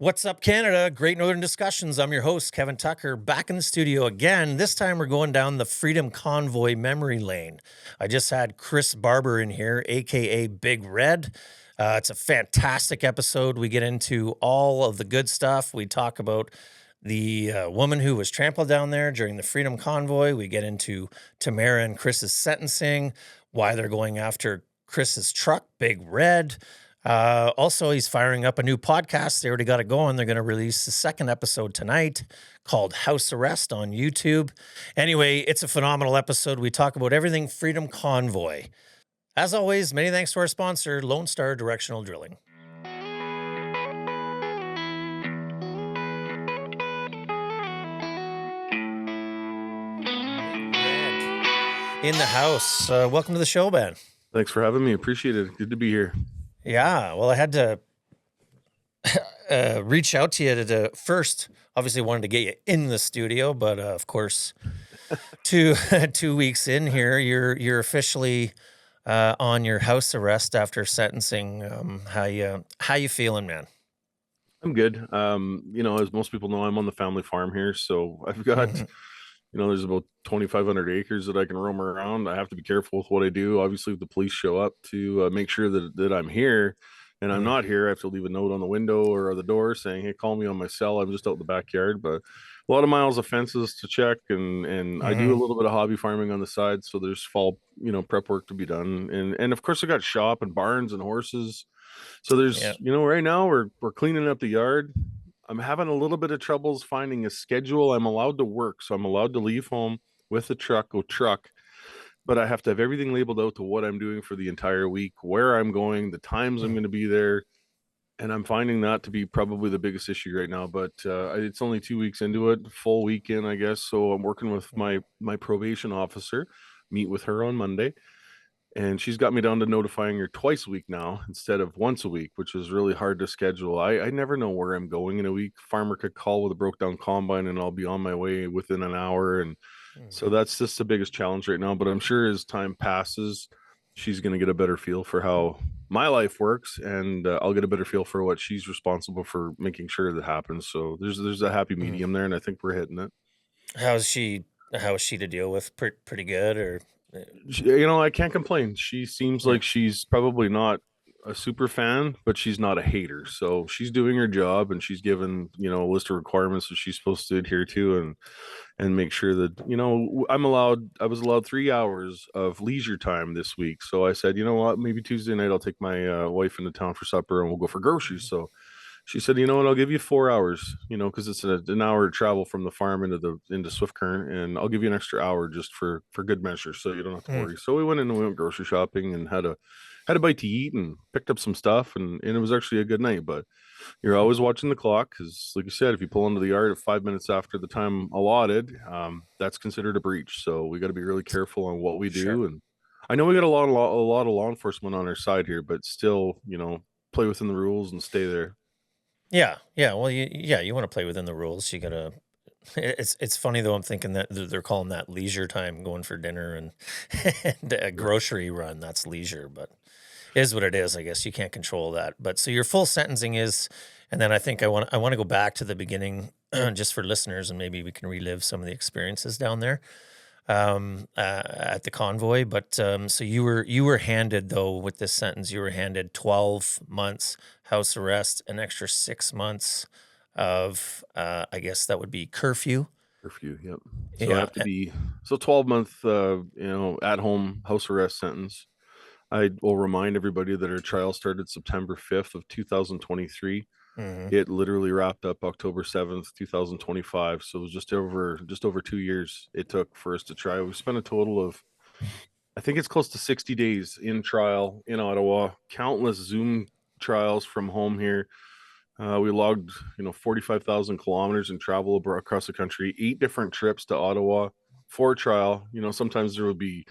What's up, Canada? Great Northern Discussions. I'm your host, Kevin Tucker, back in the studio again. This time we're going down the Freedom Convoy memory lane. I just had Chris Barber in here, aka Big Red. It's a fantastic episode. We get into all of the good stuff. We talk about the woman who was trampled down there during the Freedom Convoy. We get into Tamara and Chris's sentencing, why they're going after Chris's truck, Big Red. Also, he's firing up a new podcast. They already got it going. They're going to release the second episode tonight called House Arrest on YouTube. Anyway, it's a phenomenal episode. We talk about everything Freedom Convoy. As always, many thanks to our sponsor, Lone Star Directional Drilling. In the house. Welcome to the show, Ben. Thanks for having me. Appreciate it. Good to be here. Yeah, well, I had to reach out to you to first. Obviously, wanted to get you in the studio, but of course, 2 weeks in here, you're officially on your house arrest after sentencing. How you feeling, man? I'm good. As most people know, I'm on the family farm here, so I've got, there's about 2,500 acres that I can roam around. I have to be careful with what I do. Obviously, if the police show up to make sure that I'm here and I'm not here, I have to leave a note on the window or the door saying, hey, call me on my cell. I'm just out in the backyard. But a lot of miles of fences to check. And I do a little bit of hobby farming on the side. So there's fall, prep work to be done. And of course, I got shop and barns and horses. So there's, right now we're cleaning up the yard. I'm having a little bit of troubles finding a schedule. I'm allowed to work, so I'm allowed to leave home with the truck, but I have to have everything labeled out to what I'm doing for the entire week, where I'm going, the times I'm going to be there. And I'm finding that to be probably the biggest issue right now, but it's only 2 weeks into it, full weekend, I guess. So I'm working with my probation officer, meet with her on Monday. And she's got me down to notifying her twice a week now instead of once a week, which is really hard to schedule. I never know where I'm going in a week. Farmer could call with a broke down combine and I'll be on my way within an hour. And so that's just the biggest challenge right now. But I'm sure as time passes, she's going to get a better feel for how my life works. And I'll get a better feel for what she's responsible for making sure that happens. So there's a happy medium there. And I think we're hitting it. How is she to deal with? Pretty good, or? I can't complain. She seems like she's probably not a super fan, but she's not a hater. So she's doing her job and she's given, a list of requirements that she's supposed to adhere to and make sure that, I was allowed 3 hours of leisure time this week. So I said, you know what, maybe Tuesday night I'll take my wife into town for supper and we'll go for groceries. So she said, you know what, I'll give you 4 hours, because it's an hour travel from the farm into Swift Current, and I'll give you an extra hour just for good measure, so you don't have to worry. So we went grocery shopping and had a bite to eat and picked up some stuff, and it was actually a good night. But you're always watching the clock because, like you said, if you pull into the yard at 5 minutes after the time allotted, that's considered a breach. So we got to be really careful on what we do. Sure. And I know we got a lot of law enforcement on our side here, but still, play within the rules and stay there. Yeah. Well, you want to play within the rules. You gotta. It's funny though. I'm thinking that they're calling that leisure time, going for dinner and a grocery run. That's leisure, but it is what it is. I guess you can't control that. But so your full sentencing is, and then I think I want to go back to the beginning, just for listeners, and maybe we can relive some of the experiences down there at the convoy. But so you were handed, though, with this sentence, you were handed 12 months house arrest, an extra 6 months of I guess that would be curfew. Yep. So I have to be 12-month at home house arrest sentence. I will remind everybody that our trial started September 5th of 2023. It literally wrapped up October 7th, 2025. So it was just over 2 years it took for us to try. We spent a total of, I think it's close to 60 days in trial in Ottawa, countless Zoom trials from home here. We logged, 45,000 kilometers and travel across the country, 8 different trips to Ottawa for trial. Sometimes there would be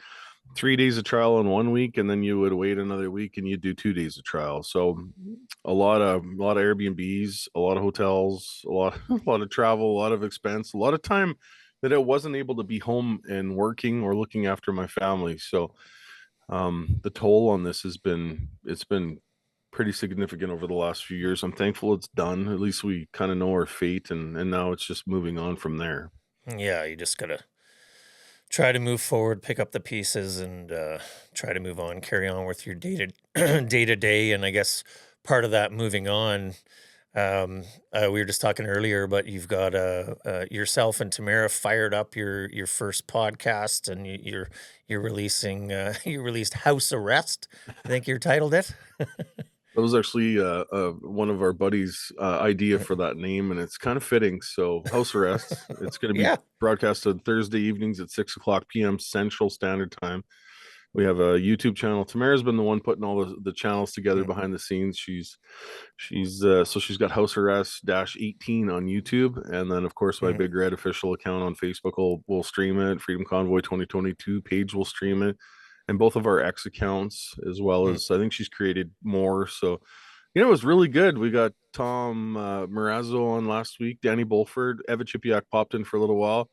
3 days of trial in 1 week, and then you would wait another week and you'd do 2 days of trial. So a lot of Airbnbs, a lot of hotels, a lot of travel, a lot of expense, a lot of time that I wasn't able to be home and working or looking after my family. So the toll on this it's been pretty significant over the last few years. I'm thankful it's done. At least we kind of know our fate, and now it's just moving on from there. Yeah, you just gotta try to move forward, pick up the pieces, and try to move on, carry on with your day to day. And I guess part of that moving on, we were just talking earlier, but you've got yourself and Tamara fired up your first podcast, and you're releasing you released House Arrest. I think you titled it. That was actually one of our buddies' idea for that name, and it's kind of fitting. So, House Arrest. It's going to be Yeah. broadcasted Thursday evenings at 6 o'clock p.m. Central Standard Time. We have a YouTube channel. Tamara's been the one putting all the channels together behind the scenes. She's got House Arrest -18 on YouTube, and then of course my Big Red official account on Facebook will stream it. Freedom Convoy 2022 page will stream it, and both of our X accounts, as well as I think she's created more. So, it was really good. We got Tom Marazzo on last week, Danny Bulford, Eva Chipiak popped in for a little while.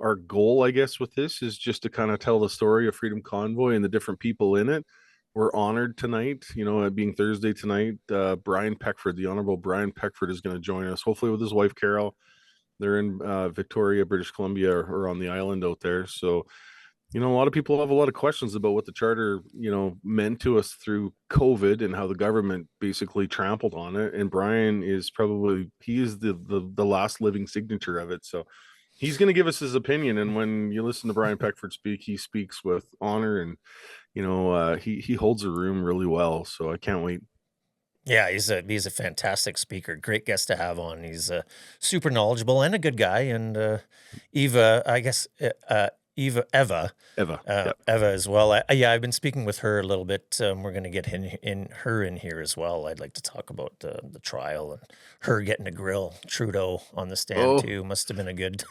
Our goal, I guess, with this is just to kind of tell the story of Freedom Convoy and the different people in it. We're honored tonight, it being Thursday tonight. Brian Peckford, the Honorable Brian Peckford, is going to join us, hopefully with his wife, Carol. They're in Victoria, British Columbia, or on the island out there. So, a lot of people have a lot of questions about what the charter, meant to us through COVID and how the government basically trampled on it. And Brian is the last living signature of it. So he's going to give us his opinion. And when you listen to Brian Peckford speak, he speaks with honor, and he holds a room really well. So I can't wait. Yeah, he's a fantastic speaker. Great guest to have on. He's super knowledgeable and a good guy. And Eva, I guess Eva as well. I've been speaking with her a little bit. We're going to get her in here as well. I'd like to talk about the trial and her getting to grill Trudeau on the stand too. Must have been a good.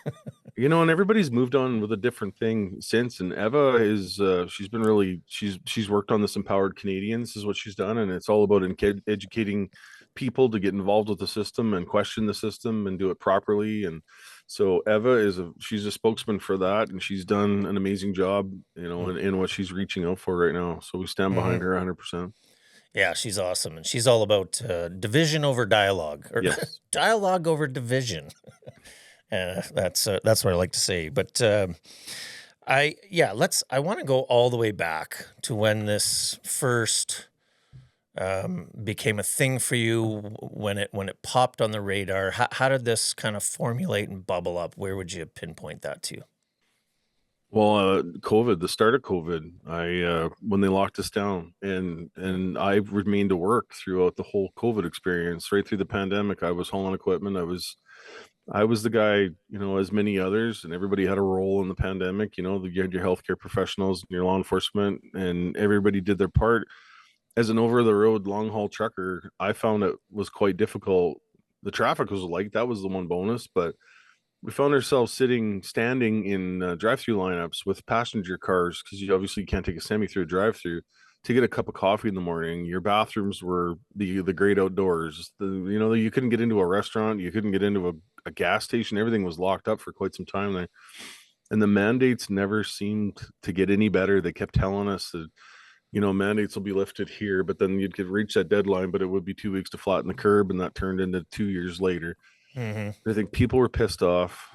And everybody's moved on with a different thing since. And Eva is she's worked on this Empowered Canadians is what she's done, and it's all about educating people to get involved with the system and question the system and do it properly. And so Eva she's a spokesman for that, and she's done an amazing job, in what she's reaching out for right now. So we stand behind her 100%. Yeah, she's awesome, and she's all about division over dialogue, or dialogue over division. That's what I like to say. But I want to go all the way back to when this first became a thing for you, when it popped on the radar. How did this kind of formulate and bubble up? Where would you pinpoint that to? Well, COVID, the start of COVID, when they locked us down, and I remained to work throughout the whole COVID experience, right through the pandemic. I was hauling equipment. I was the guy, as many others, and everybody had a role in the pandemic. You had your healthcare professionals and your law enforcement, and everybody did their part. As an over-the-road long-haul trucker, I found it was quite difficult. The traffic was light. That was the one bonus, but we found ourselves standing in drive-through lineups with passenger cars, because you obviously can't take a semi through a drive-through, to get a cup of coffee in the morning. Your bathrooms were the great outdoors. You couldn't get into a restaurant, you couldn't get into a gas station. Everything was locked up for quite some time there, and the mandates never seemed to get any better. They kept telling us that mandates will be lifted here, but then you'd reach that deadline, but it would be 2 weeks to flatten the curb, and that turned into 2 years later. I think people were pissed off.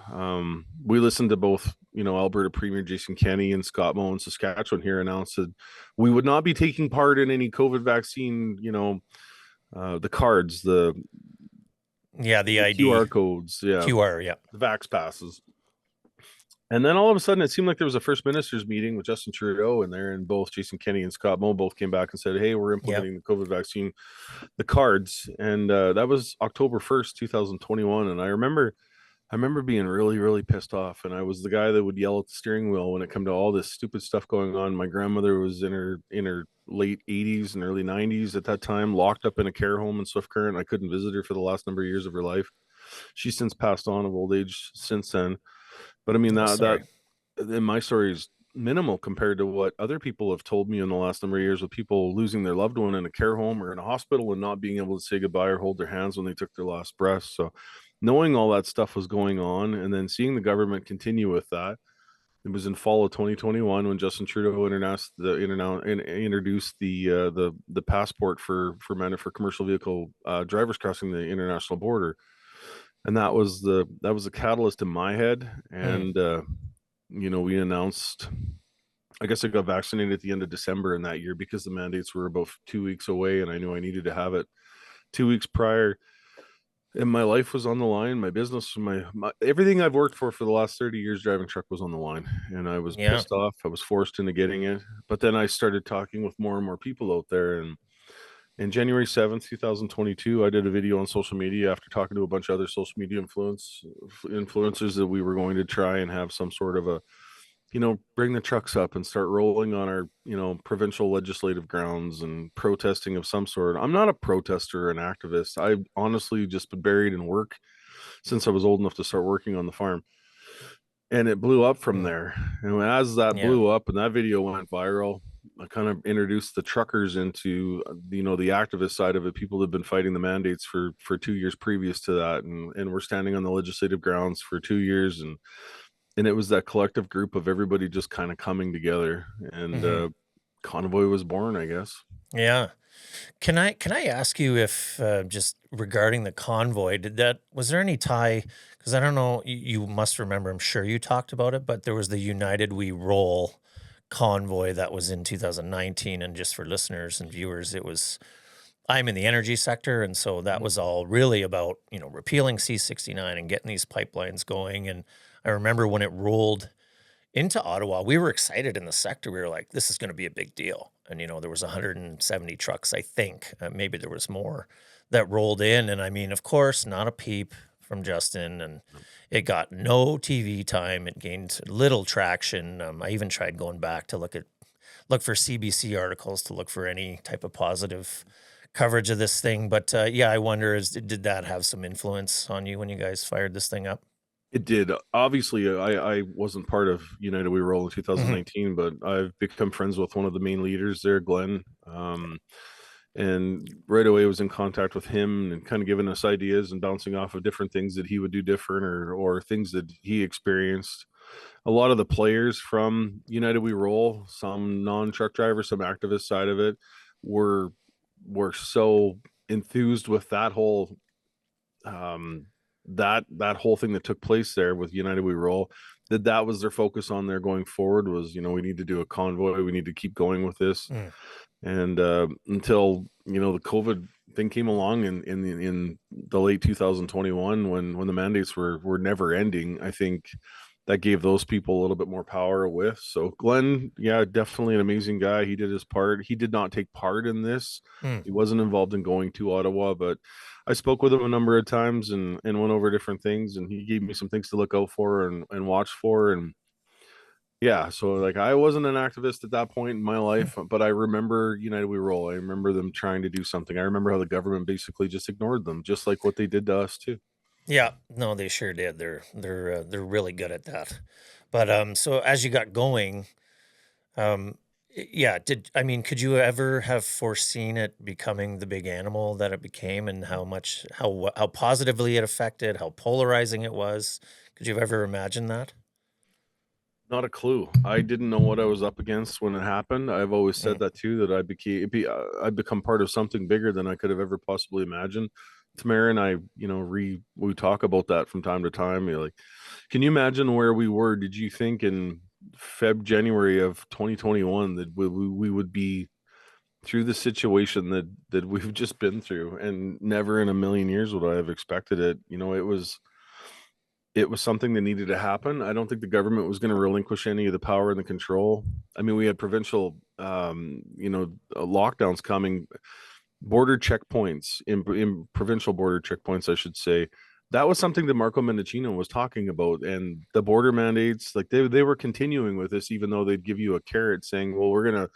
We listened to both, Alberta Premier Jason Kenney and Scott Moe in Saskatchewan here announced that we would not be taking part in any COVID vaccine, the cards, the ID, QR codes, the vax passes. And then all of a sudden, it seemed like there was a First Minister's meeting with Justin Trudeau in there, and both Jason Kenney and Scott Moe both came back and said, "Hey, we're implementing the COVID vaccine, the cards." And that was October 1st, 2021. And I remember being really, really pissed off. And I was the guy that would yell at the steering wheel when it came to all this stupid stuff going on. My grandmother was in her late 80s and early 90s at that time, locked up in a care home in Swift Current. I couldn't visit her for the last number of years of her life. She's since passed on of old age since then. But I mean, that my story is minimal compared to what other people have told me in the last number of years, with people losing their loved one in a care home or in a hospital and not being able to say goodbye or hold their hands when they took their last breath. So knowing all that stuff was going on, and then seeing the government continue with that, It was in fall of 2021 when Justin Trudeau introduced the passport for men for commercial vehicle drivers crossing the international border, and that was the catalyst in my head. Mm. And we announced. I guess I got vaccinated at the end of December in that year because the mandates were about 2 weeks away, and I knew I needed to have it 2 weeks prior, and my life was on the line. My business, my everything I've worked for the last 30 years driving truck was on the line, and I was Yeah. pissed off. I was forced into getting it, but then I started talking with more and more people out there. And in January 7th, 2022, I did a video on social media after talking to a bunch of other social media influencers that we were going to try and have some sort of a, bring the trucks up and start rolling on our, provincial legislative grounds and protesting of some sort. I'm not a protester or an activist. I've honestly just been buried in work since I was old enough to start working on the farm. And it blew up from Mm. there. And as that Yeah. blew up and that video went viral, I kind of introduced the truckers into, the activist side of it. People that have been fighting the mandates for 2 years previous to that, and we're standing on the legislative grounds for 2 years, and it was that collective group of everybody just kind of coming together, and Hmm. Convoy was born, I guess. Yeah. Can I ask you if just regarding the convoy, was there any tie? Because I don't know, you must remember. I'm sure you talked about it, but there was the United We Roll convoy that was in 2019, and just for listeners and viewers, it was. I'm in the energy sector, and so that was all really about repealing C-69 and getting these pipelines going. And I remember when it rolled into Ottawa, we were excited in the sector. We were like, this is going to be a big deal. And, there was 170 trucks, I think. Maybe there was more that rolled in. And I mean, of course, not a peep from Justin. And it got no TV time. It gained little traction. I even tried going back to look for CBC articles to look for any type of positive coverage of this thing. But yeah, I wonder, did that have some influence on you when you guys fired this thing up? It did. Obviously, I wasn't part of United We Roll in Hmm. 2019, but I've become friends with one of the main leaders there, Glenn. And right away, I was in contact with him and kind of giving us ideas and bouncing off of different things that he would do different, or things that he experienced. A lot of the players from United We Roll, some non-truck drivers, some activist side of it, were were so enthused with that whole um that whole thing that took place there with United We Roll, that was their focus on there going forward. Was, we need to do a convoy, we need to keep going with this. Mm. And until the COVID thing came along in the late 2021, when the mandates were never ending, I think that gave those people a little bit more power with. So Glenn, yeah, definitely an amazing guy. He did his part. He did not take part in this. Mm. He wasn't involved in going to Ottawa, but I spoke with him a number of times and went over different things, and he gave me some things to look out for and watch for. And yeah, so like I wasn't an activist at that point in my life, but I remember United We Roll. I remember them trying to do something. I remember how the government basically just ignored them, just like what they did to us too. Yeah, no, they sure did. They're really good at that. But so as you got going, yeah, could you ever have foreseen it becoming the big animal that it became, and how positively it affected, how polarizing it was? Could you have ever imagined that? Not a clue. I didn't know what I was up against when it happened. I've always said Mm. that too, that I'd become part of something bigger than I could have ever possibly imagined. Tamara and I, we talk about that from time to time. You're like, can you imagine where we were? Did you think in January of 2021 that we would be through the situation that we've just been through? And never in a million years would I have expected it. It was something that needed to happen. I don't think the government was going to relinquish any of the power and the control. I mean, we had provincial, lockdowns coming, border checkpoints in provincial border checkpoints, I should say. That was something that Marco Mendicino was talking about, and the border mandates, like they were continuing with this, even though they'd give you a carrot saying, "Well, we're going to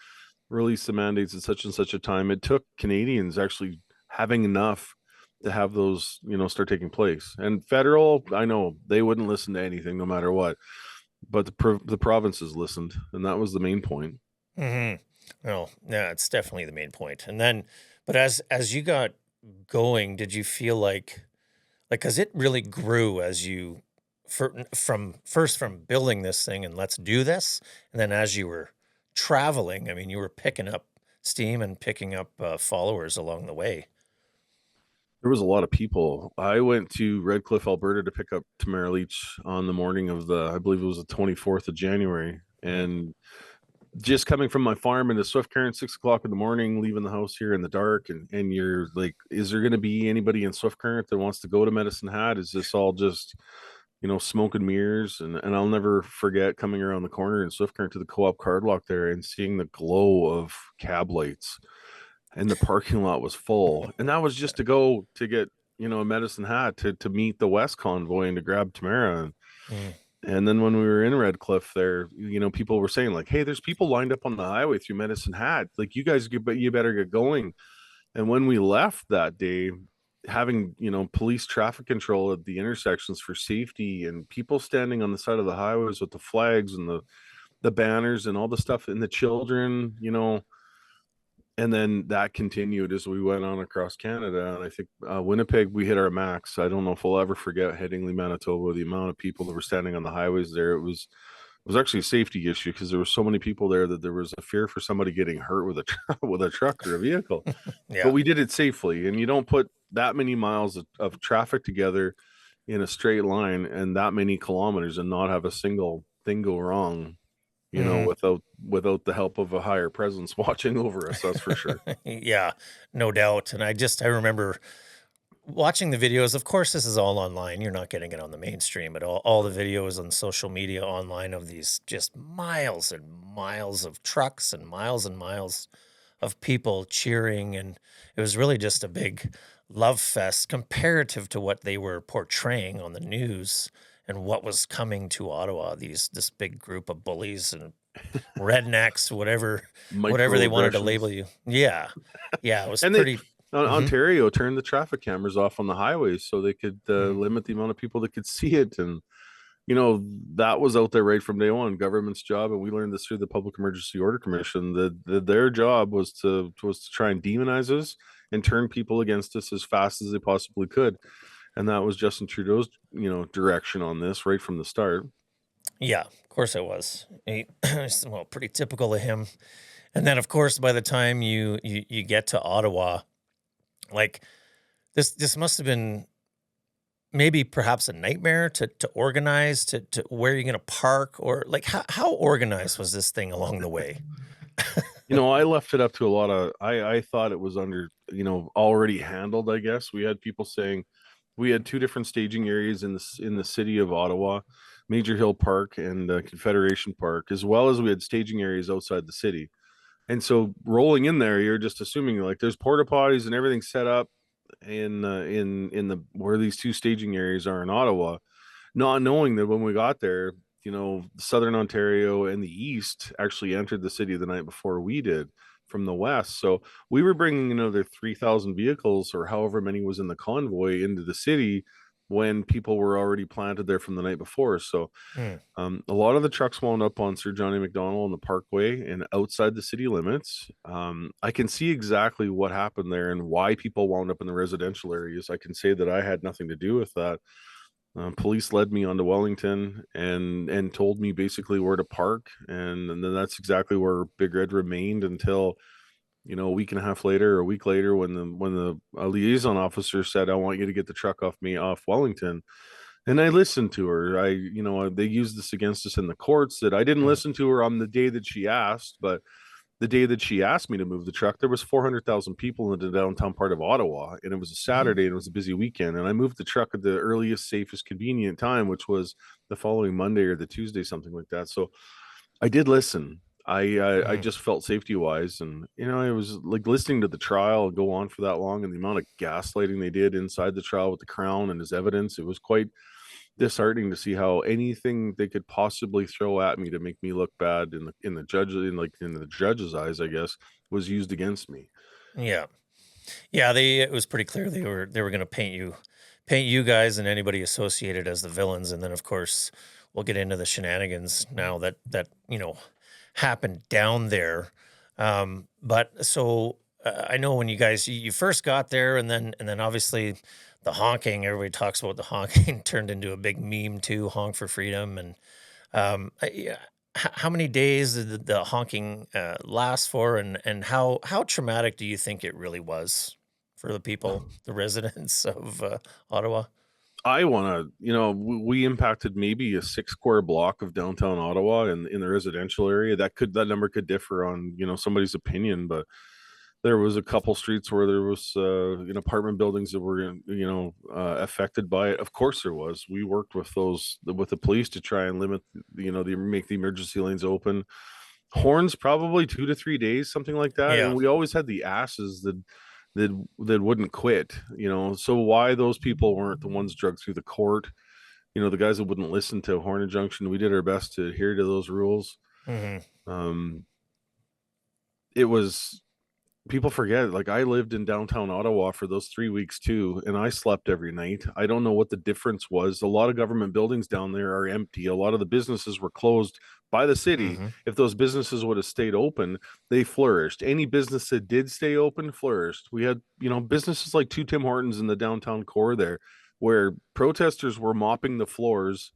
release the mandates at such and such a time." It took Canadians actually having enough to have those, start taking place. And federal, I know they wouldn't listen to anything no matter what, but the provinces listened, and that was the main point. Hmm. No, yeah, it's definitely the main point. And then, but as you got going, did you feel like, because it really grew as you from building this thing and let's do this, and then as you were traveling, I mean, you were picking up steam and picking up followers along the way. There was a lot of people. I went to Red Cliff, Alberta to pick up Tamara Lich on the morning of I believe it was the 24th of January. Mm. And just coming from my farm into Swift Current, 6 o'clock in the morning, leaving the house here in the dark. And you're like, is there going to be anybody in Swift Current that wants to go to Medicine Hat? Is this all just, smoke and mirrors? And I'll never forget coming around the corner in Swift Current to the co-op card lock there and seeing the glow of cab lights, and the parking lot was full. And that was just to go to get, a Medicine Hat to meet the West Convoy and to grab Tamara. Mm. And then when we were in Red Cliff there, people were saying like, hey, there's people lined up on the highway through Medicine Hat. Like, you better get going. And when we left that day, having, police traffic control at the intersections for safety and people standing on the side of the highways with the flags and the banners and all the stuff and the children, and then that continued as we went on across Canada. And I think Winnipeg, we hit our max. I don't know if we'll ever forget Headingley, Manitoba, the amount of people that were standing on the highways there. It was actually a safety issue because there were so many people there that there was a fear for somebody getting hurt with with a truck or a vehicle. But Yeah. we did it safely, and you don't put that many miles of traffic together in a straight line and that many kilometers and not have a single thing go wrong, Mhm. without the help of a higher presence watching over us. That's for sure. Yeah, no doubt. And I remember watching the videos. Of course, this is all online. You're not getting it on the mainstream, but all the videos on social media online of these just miles and miles of trucks and miles of people cheering. And it was really just a big love fest comparative to what they were portraying on the news and what was coming to Ottawa, this big group of bullies and rednecks, whatever they wanted to label Microaggressions. you. Yeah. Yeah, it was And they pretty. Mhm, Ontario turned the traffic cameras off on the highways so they could mhm. limit the amount of people that could see it. And that was out there right from day one. Government's job, and we learned this through the Public Emergency Order Commission, that their job was to try and demonize us and turn people against us as fast as they possibly could. And that was Justin Trudeau's direction on this right from the start. Yeah, of course it was. Well, pretty typical of him. And then, of course, by the time you get to Ottawa, like this must have been maybe perhaps a nightmare to organize to where you're going to park, or like how organized was this thing along the way? I left it up to a lot of I thought it was under, already handled, I guess. We had people saying we had two different staging areas in the city of Ottawa, Major Hill Park and Confederation Park, as well as we had staging areas outside the city. And so rolling in there, you're just assuming like there's porta potties and everything set up in the where these two staging areas are in Ottawa, not knowing that when we got there, Southern Ontario and the East actually entered the city the night before we did from the West. So we were bringing another 3,000 vehicles or however many was in the convoy into the city when people were already planted there from the night before. So Mm, a lot of the trucks wound up on Sir Johnny McDonald and the Parkway and outside the city limits. I can see exactly what happened there and why people wound up in the residential areas. I can say that I had nothing to do with that. Police led me onto Wellington and told me basically where to park, and then that's exactly where Big Red remained until a week and a half later or a week later when the liaison officer said, "I want you to get the truck off me off Wellington." And I listened to her. They used this against us in the courts that I didn't mm, listen to her on the day that she asked, but the day that she asked me to move the truck, there was 400,000 people in the downtown part of Ottawa, and it was a mm. Saturday and it was a busy weekend. And I moved the truck at the earliest, safest, convenient time, which was the following Monday or the Tuesday, something like that. So I did listen. I Mm. just felt safety wise, and it was like listening to the trial go on for that long, and the amount of gaslighting they did inside the trial with the Crown and his evidence. It was quite disheartening to see how anything they could possibly throw at me to make me look bad in the judge's eyes, I guess, was used against me. Yeah. Yeah, it was pretty clear they were going to paint you guys and anybody associated as the villains. And then of course we'll get into the shenanigans now that happened down there. But so I know when you guys you first got there, and then obviously the honking. Everybody talks about the honking turned into a big meme too. Honk for freedom. And yeah, how many days did the honking last for, and how traumatic do you think it really was for the people, the residents of Ottawa? I want to, we impacted maybe a 6 square block of downtown Ottawa in the residential area. That number could differ on, somebody's opinion, but there was a couple streets where there was, apartment buildings that were, affected by it. Of course there was. We worked with with the police to try and limit, make the emergency lanes open. Horns, probably 2 to 3 days, something like that. Yeah. And we always had the asses that wouldn't quit, so why those people weren't the ones dragged through the court, the guys that wouldn't listen to horn injunction. We did our best to adhere to those rules. Hmm. um it was, people forget, like, I lived in downtown Ottawa for those 3 weeks too, and I slept every night. I don't know what the difference was. A lot of government buildings down there are empty. A lot of the businesses were closed by the city. Hmm. If those businesses would have stayed open, they flourished. Any business that did stay open flourished. We had, businesses like two Tim Hortons in the downtown core there, where protesters were mopping the floors.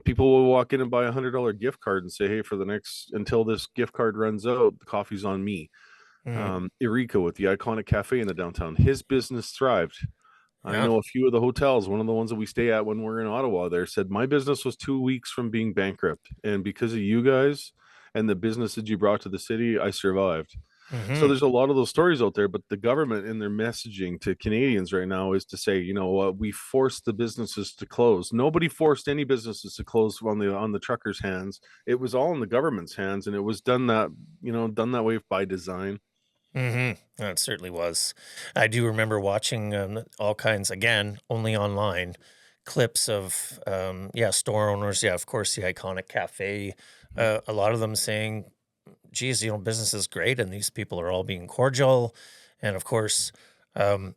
People will walk in and buy $100 gift card and say, hey, for the next, until this gift card runs out, the coffee's on me. Hmm. Eureka with the iconic cafe in the downtown, his business thrived. I Yeah. know a few of the hotels, one of the ones that we stay at when we're in Ottawa there, said my business was 2 weeks from being bankrupt, and because of you guys and the business that you brought to the city, I survived. So Hmm. there's a lot of those stories out there, but the government in their messaging to Canadians right now is to say, we forced the businesses to close. Nobody forced any businesses to close on the truckers' hands. It was all in the government's hands, and it was done that way by design. Hmm. That certainly was. I do remember watching all kinds, again, only online, clips of, yeah, store owners. Yeah, of course, the iconic cafe. A lot of them saying, geez, business is great and these people are all being cordial. And of course, um,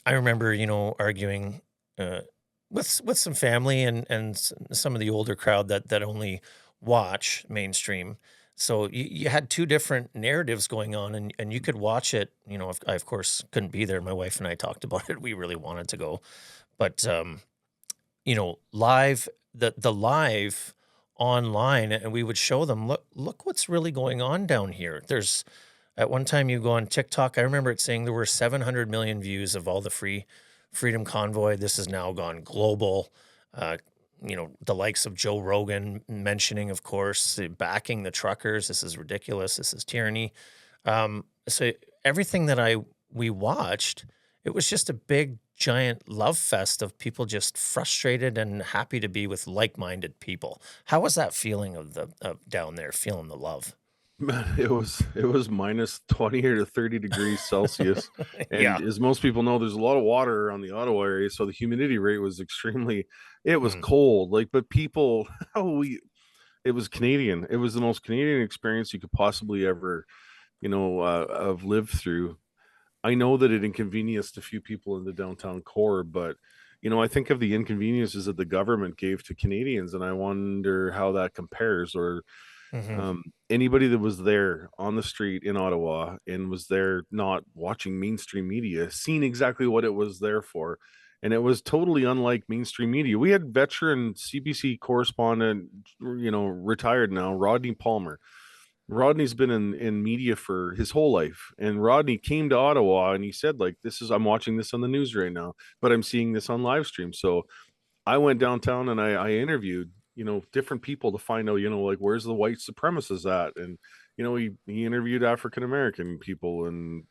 I remember, arguing uh, with some family and some of the older crowd that only watch mainstream. So you had two different narratives going on, and you could watch it. I of course couldn't be there. My wife and I talked about it. We really wanted to go, but live, the live online, and we would show them, look what's really going on down here. There's At one time you go on TikTok, I remember it saying there were 700 million views of all the Freedom Convoy. This has now gone global. Uh, the likes of Joe Rogan mentioning, of course, backing the truckers. This is ridiculous. This is tyranny. So everything that we watched, it was just a big giant love fest of people just frustrated and happy to be with like-minded people. How was that feeling of down there, feeling the love? Man, it was minus 20 or to 30 degrees Celsius. Yeah. And as most people know, there's a lot of water around the Ottawa area. So the humidity rate was extremely, it was Mm. cold. Like, but people, it was Canadian. It was the most Canadian experience you could possibly ever, have lived through. I know that it inconvenienced a few people in the downtown core, but I think of the inconveniences that the government gave to Canadians, and I wonder how that compares. Or Hmm. anybody that was there on the street in Ottawa and was there not watching mainstream media, seen exactly what it was there for. And it was totally unlike mainstream media. We had veteran CBC correspondent, retired now, Rodney Palmer. Rodney's been in media for his whole life. And Rodney came to Ottawa and he said, like, I'm watching this on the news right now, but I'm seeing this on live stream. So I went downtown and I interviewed, different people to find out, like, where's the white supremacists at? And, he interviewed African American people, and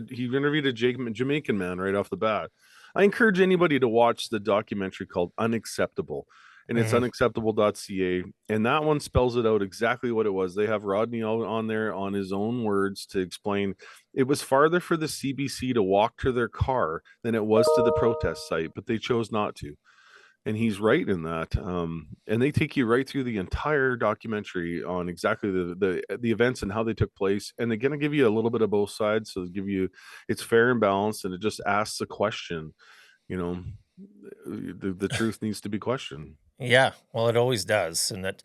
he interviewed a Jamaican man right off the bat. I encourage anybody to watch the documentary called Unacceptable, and it's Hmm. unacceptable.ca. And that one spells it out exactly what it was. They have Rodney on there on his own words to explain it was farther for the CBC to walk to their car than it was to the protest site, but they chose not to. And he's right in that. And they take you right through the entire documentary on exactly the events and how they took place. And they're going to give you a little bit of both sides, so they give you, it's fair and balanced, and it just asks a question. You know, the truth needs to be questioned. Yeah, well, it always does, and that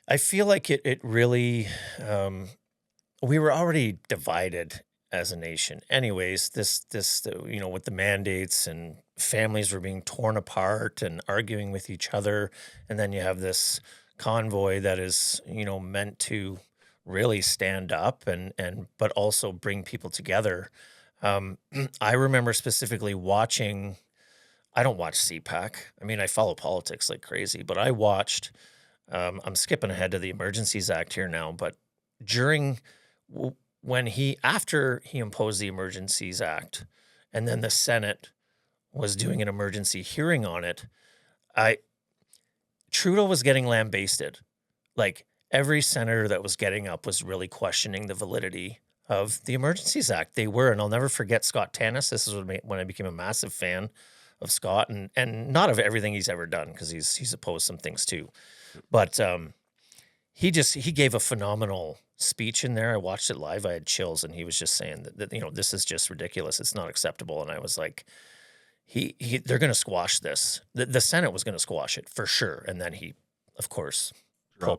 I feel like it really, we were already divided as a nation. Anyways, with the mandates and families were being torn apart and arguing with each other, and then you have this convoy that is, meant to really stand up and but also bring people together. Um, I remember specifically watching. I don't watch CPAC. I mean, I follow politics like crazy, but I watched. I'm skipping ahead to the Emergencies Act here now, but during when after he imposed the Emergencies Act, and then the Senate was doing an emergency hearing on it, I Trudeau was getting lambasted. Like every senator that was getting up was really questioning the validity of the Emergencies Act. They were, and I'll never forget Scott Tanis. This is when I became a massive fan of Scott, and not of everything he's ever done, because he's opposed some things too. But he gave a phenomenal speech in there. I watched it live. I had chills, and he was just saying that this is just ridiculous. It's not acceptable. And I was like, they're going to squash this. The Senate was going to squash it for sure. And then he, of course,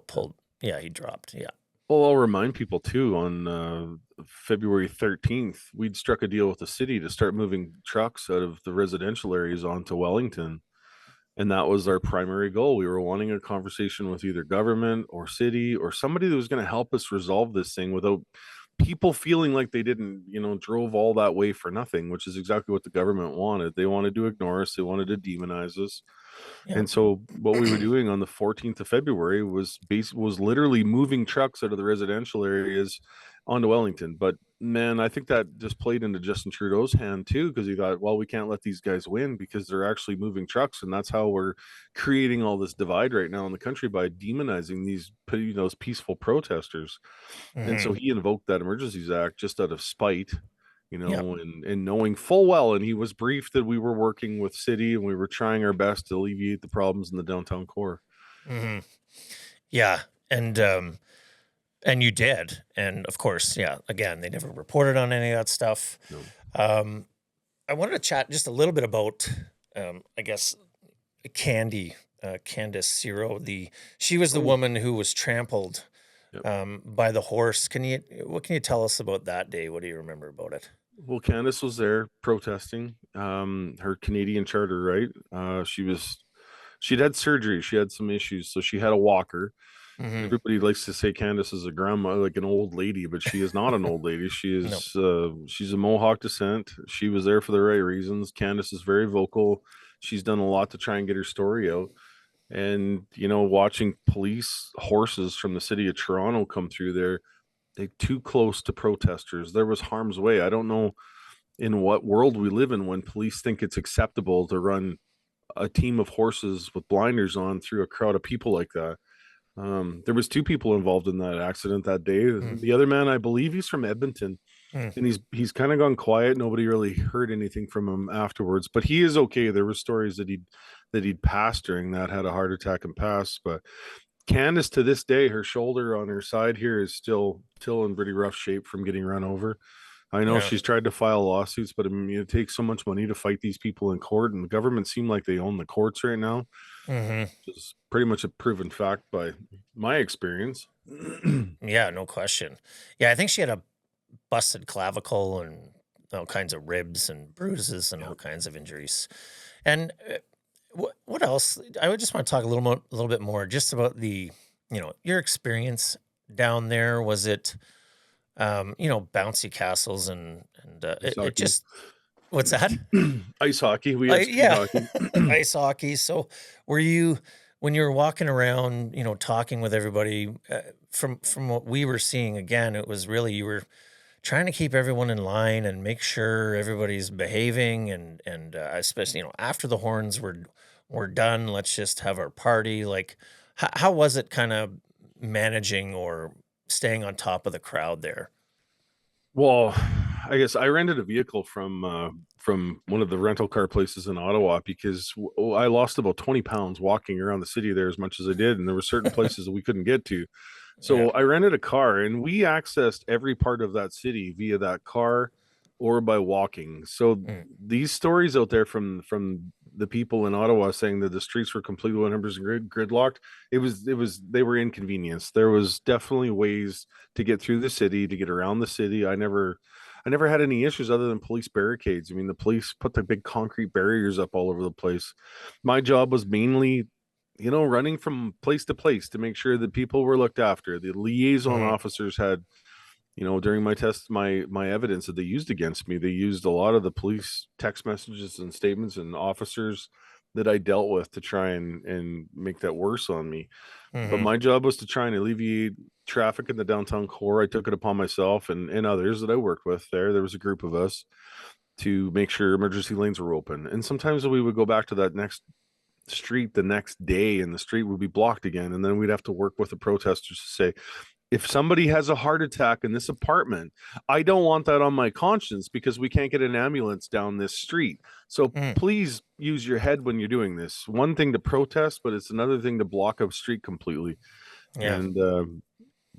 pulled. Yeah, he dropped. Yeah. Well, I'll remind people too, on February 13th, we'd struck a deal with the city to start moving trucks out of the residential areas onto Wellington. And that was our primary goal. We were wanting a conversation with either government or city or somebody that was going to help us resolve this thing without people feeling like they didn't, drove all that way for nothing, which is exactly what the government wanted. They wanted to ignore us. They wanted to demonize us. Yeah. And so what we were doing on the 14th of February was literally moving trucks out of the residential areas onto Wellington. But man, I think that just played into Justin Trudeau's hand too, because he thought, well, we can't let these guys win because they're actually moving trucks, and that's how we're creating all this divide right now in the country, by demonizing these peaceful protesters. And so he invoked that Emergencies Act just out of spite, and knowing full well, and he was briefed that we were working with city and we were trying our best to alleviate the problems in the downtown core. Mm-hmm. Yeah. And you did. And of course, yeah, again, they never reported on any of that stuff. No. I wanted to chat just a little bit about, I guess, Candace Zero. She was the woman who was trampled by the horse. What can you tell us about that day? What do you remember about it? Well, Candace was there protesting her Canadian charter right. She'd had surgery. She had some issues, so she had a walker. Mm-hmm. Everybody likes to say Candace is a grandma, like an old lady, but she is not an old lady. She is she's a Mohawk descent. She was there for the right reasons. Candace is very vocal. She's done a lot to try and get her story out. And watching police horses from the city of Toronto come through there, they too close to protesters. There was harm's way. I don't know in what world we live in when police think it's acceptable to run a team of horses with blinders on through a crowd of people like that. There was two people involved in that accident that day. The other man, I believe he's from Edmonton, and he's kind of gone quiet. Nobody really heard anything from him afterwards, but he is okay. There were stories that he'd passed during that, had a heart attack and passed. But Candace, to this day, her shoulder on her side here is still in pretty rough shape from getting run over. I know she's tried to file lawsuits, but I mean, it takes so much money to fight these people in court, and the government seem like they own the courts right now. Which is pretty much a proven fact by my experience. Yeah, no question. Yeah, I think she had a busted clavicle and all kinds of ribs and bruises and all kinds of injuries. And what else? I would just want to talk a little bit more just about your experience down there. Was it, bouncy castles and it just, what's that? Ice hockey. We had hockey. Ice hockey. So were you, when you were walking around, talking with everybody, from what we were seeing, again, it was really, you were trying to keep everyone in line and make sure everybody's behaving, and especially, after the horns were done, let's just have our party. Like, how was it kind of managing or staying on top of the crowd there? Well, I guess I rented a vehicle from one of the rental car places in Ottawa because I lost about 20 pounds walking around the city there as much as I did, and there were certain places that we couldn't get to. So I rented a car, and we accessed every part of that city via that car or by walking. So these stories out there from the people in Ottawa saying that the streets were completely 100% gridlocked, they were inconvenienced. There was definitely ways to get through the city, to get around the city. I never I never had any issues other than police barricades. I mean, the police put the big concrete barriers up all over the place. My job was mainly, running from place to place to make sure that people were looked after. The liaison Mm-hmm. officers had, during my test, my evidence that they used against me, they used a lot of the police text messages and statements and officers that I dealt with to try and make that worse on me. But Mm-hmm. my job was to try and alleviate traffic in the downtown core. I took it upon myself and others that I worked with there. There was a group of us to make sure emergency lanes were open. And sometimes we would go back to that next street the next day and the street would be blocked again. And then we'd have to work with the protesters to say, if somebody has a heart attack in this apartment, I don't want that on my conscience because we can't get an ambulance down this street. So Mm. please use your head when you're doing this. One thing to protest, but it's another thing to block a street completely. Yeah. And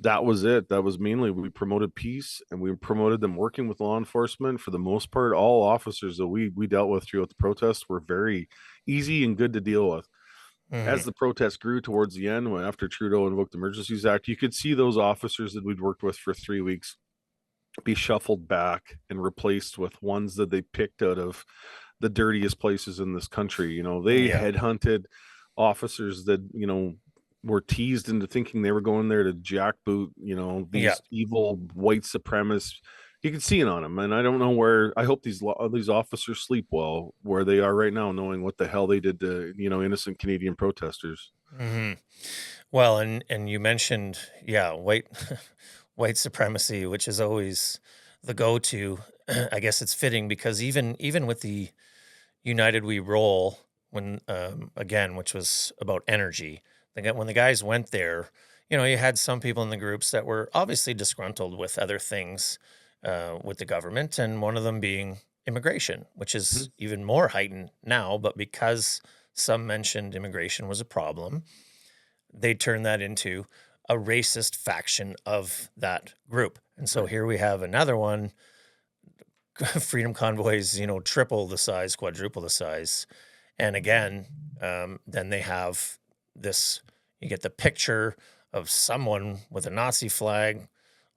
that was it. That was mainly, we promoted peace and we promoted them working with law enforcement. For the most part, all officers that we dealt with throughout the protests were very easy and good to deal with. Mm-hmm. As the protest grew towards the end, when after Trudeau invoked the Emergencies Act, you could see those officers that we'd worked with for 3 weeks be shuffled back and replaced with ones that they picked out of the dirtiest places in this country. They Yeah. headhunted officers that, were teased into thinking they were going there to jackboot, Yeah. these evil white supremacists. You can see it on them. And I don't know where, I hope these officers sleep well where they are right now, knowing what the hell they did to, innocent Canadian protesters. Mm-hmm. Well, and you mentioned, yeah, white supremacy, which is always the go-to. I guess it's fitting because even with the United We Roll, when again, which was about energy, when the guys went there, you had some people in the groups that were obviously disgruntled with other things with the government, and one of them being immigration, which is Mhm. even more heightened now. But because some mentioned immigration was a problem, they turned that into a racist faction of that group. And so Right. here we have another one. Freedom Convoys, triple the size, quadruple the size. And again, then they have this, you get the picture of someone with a Nazi flag,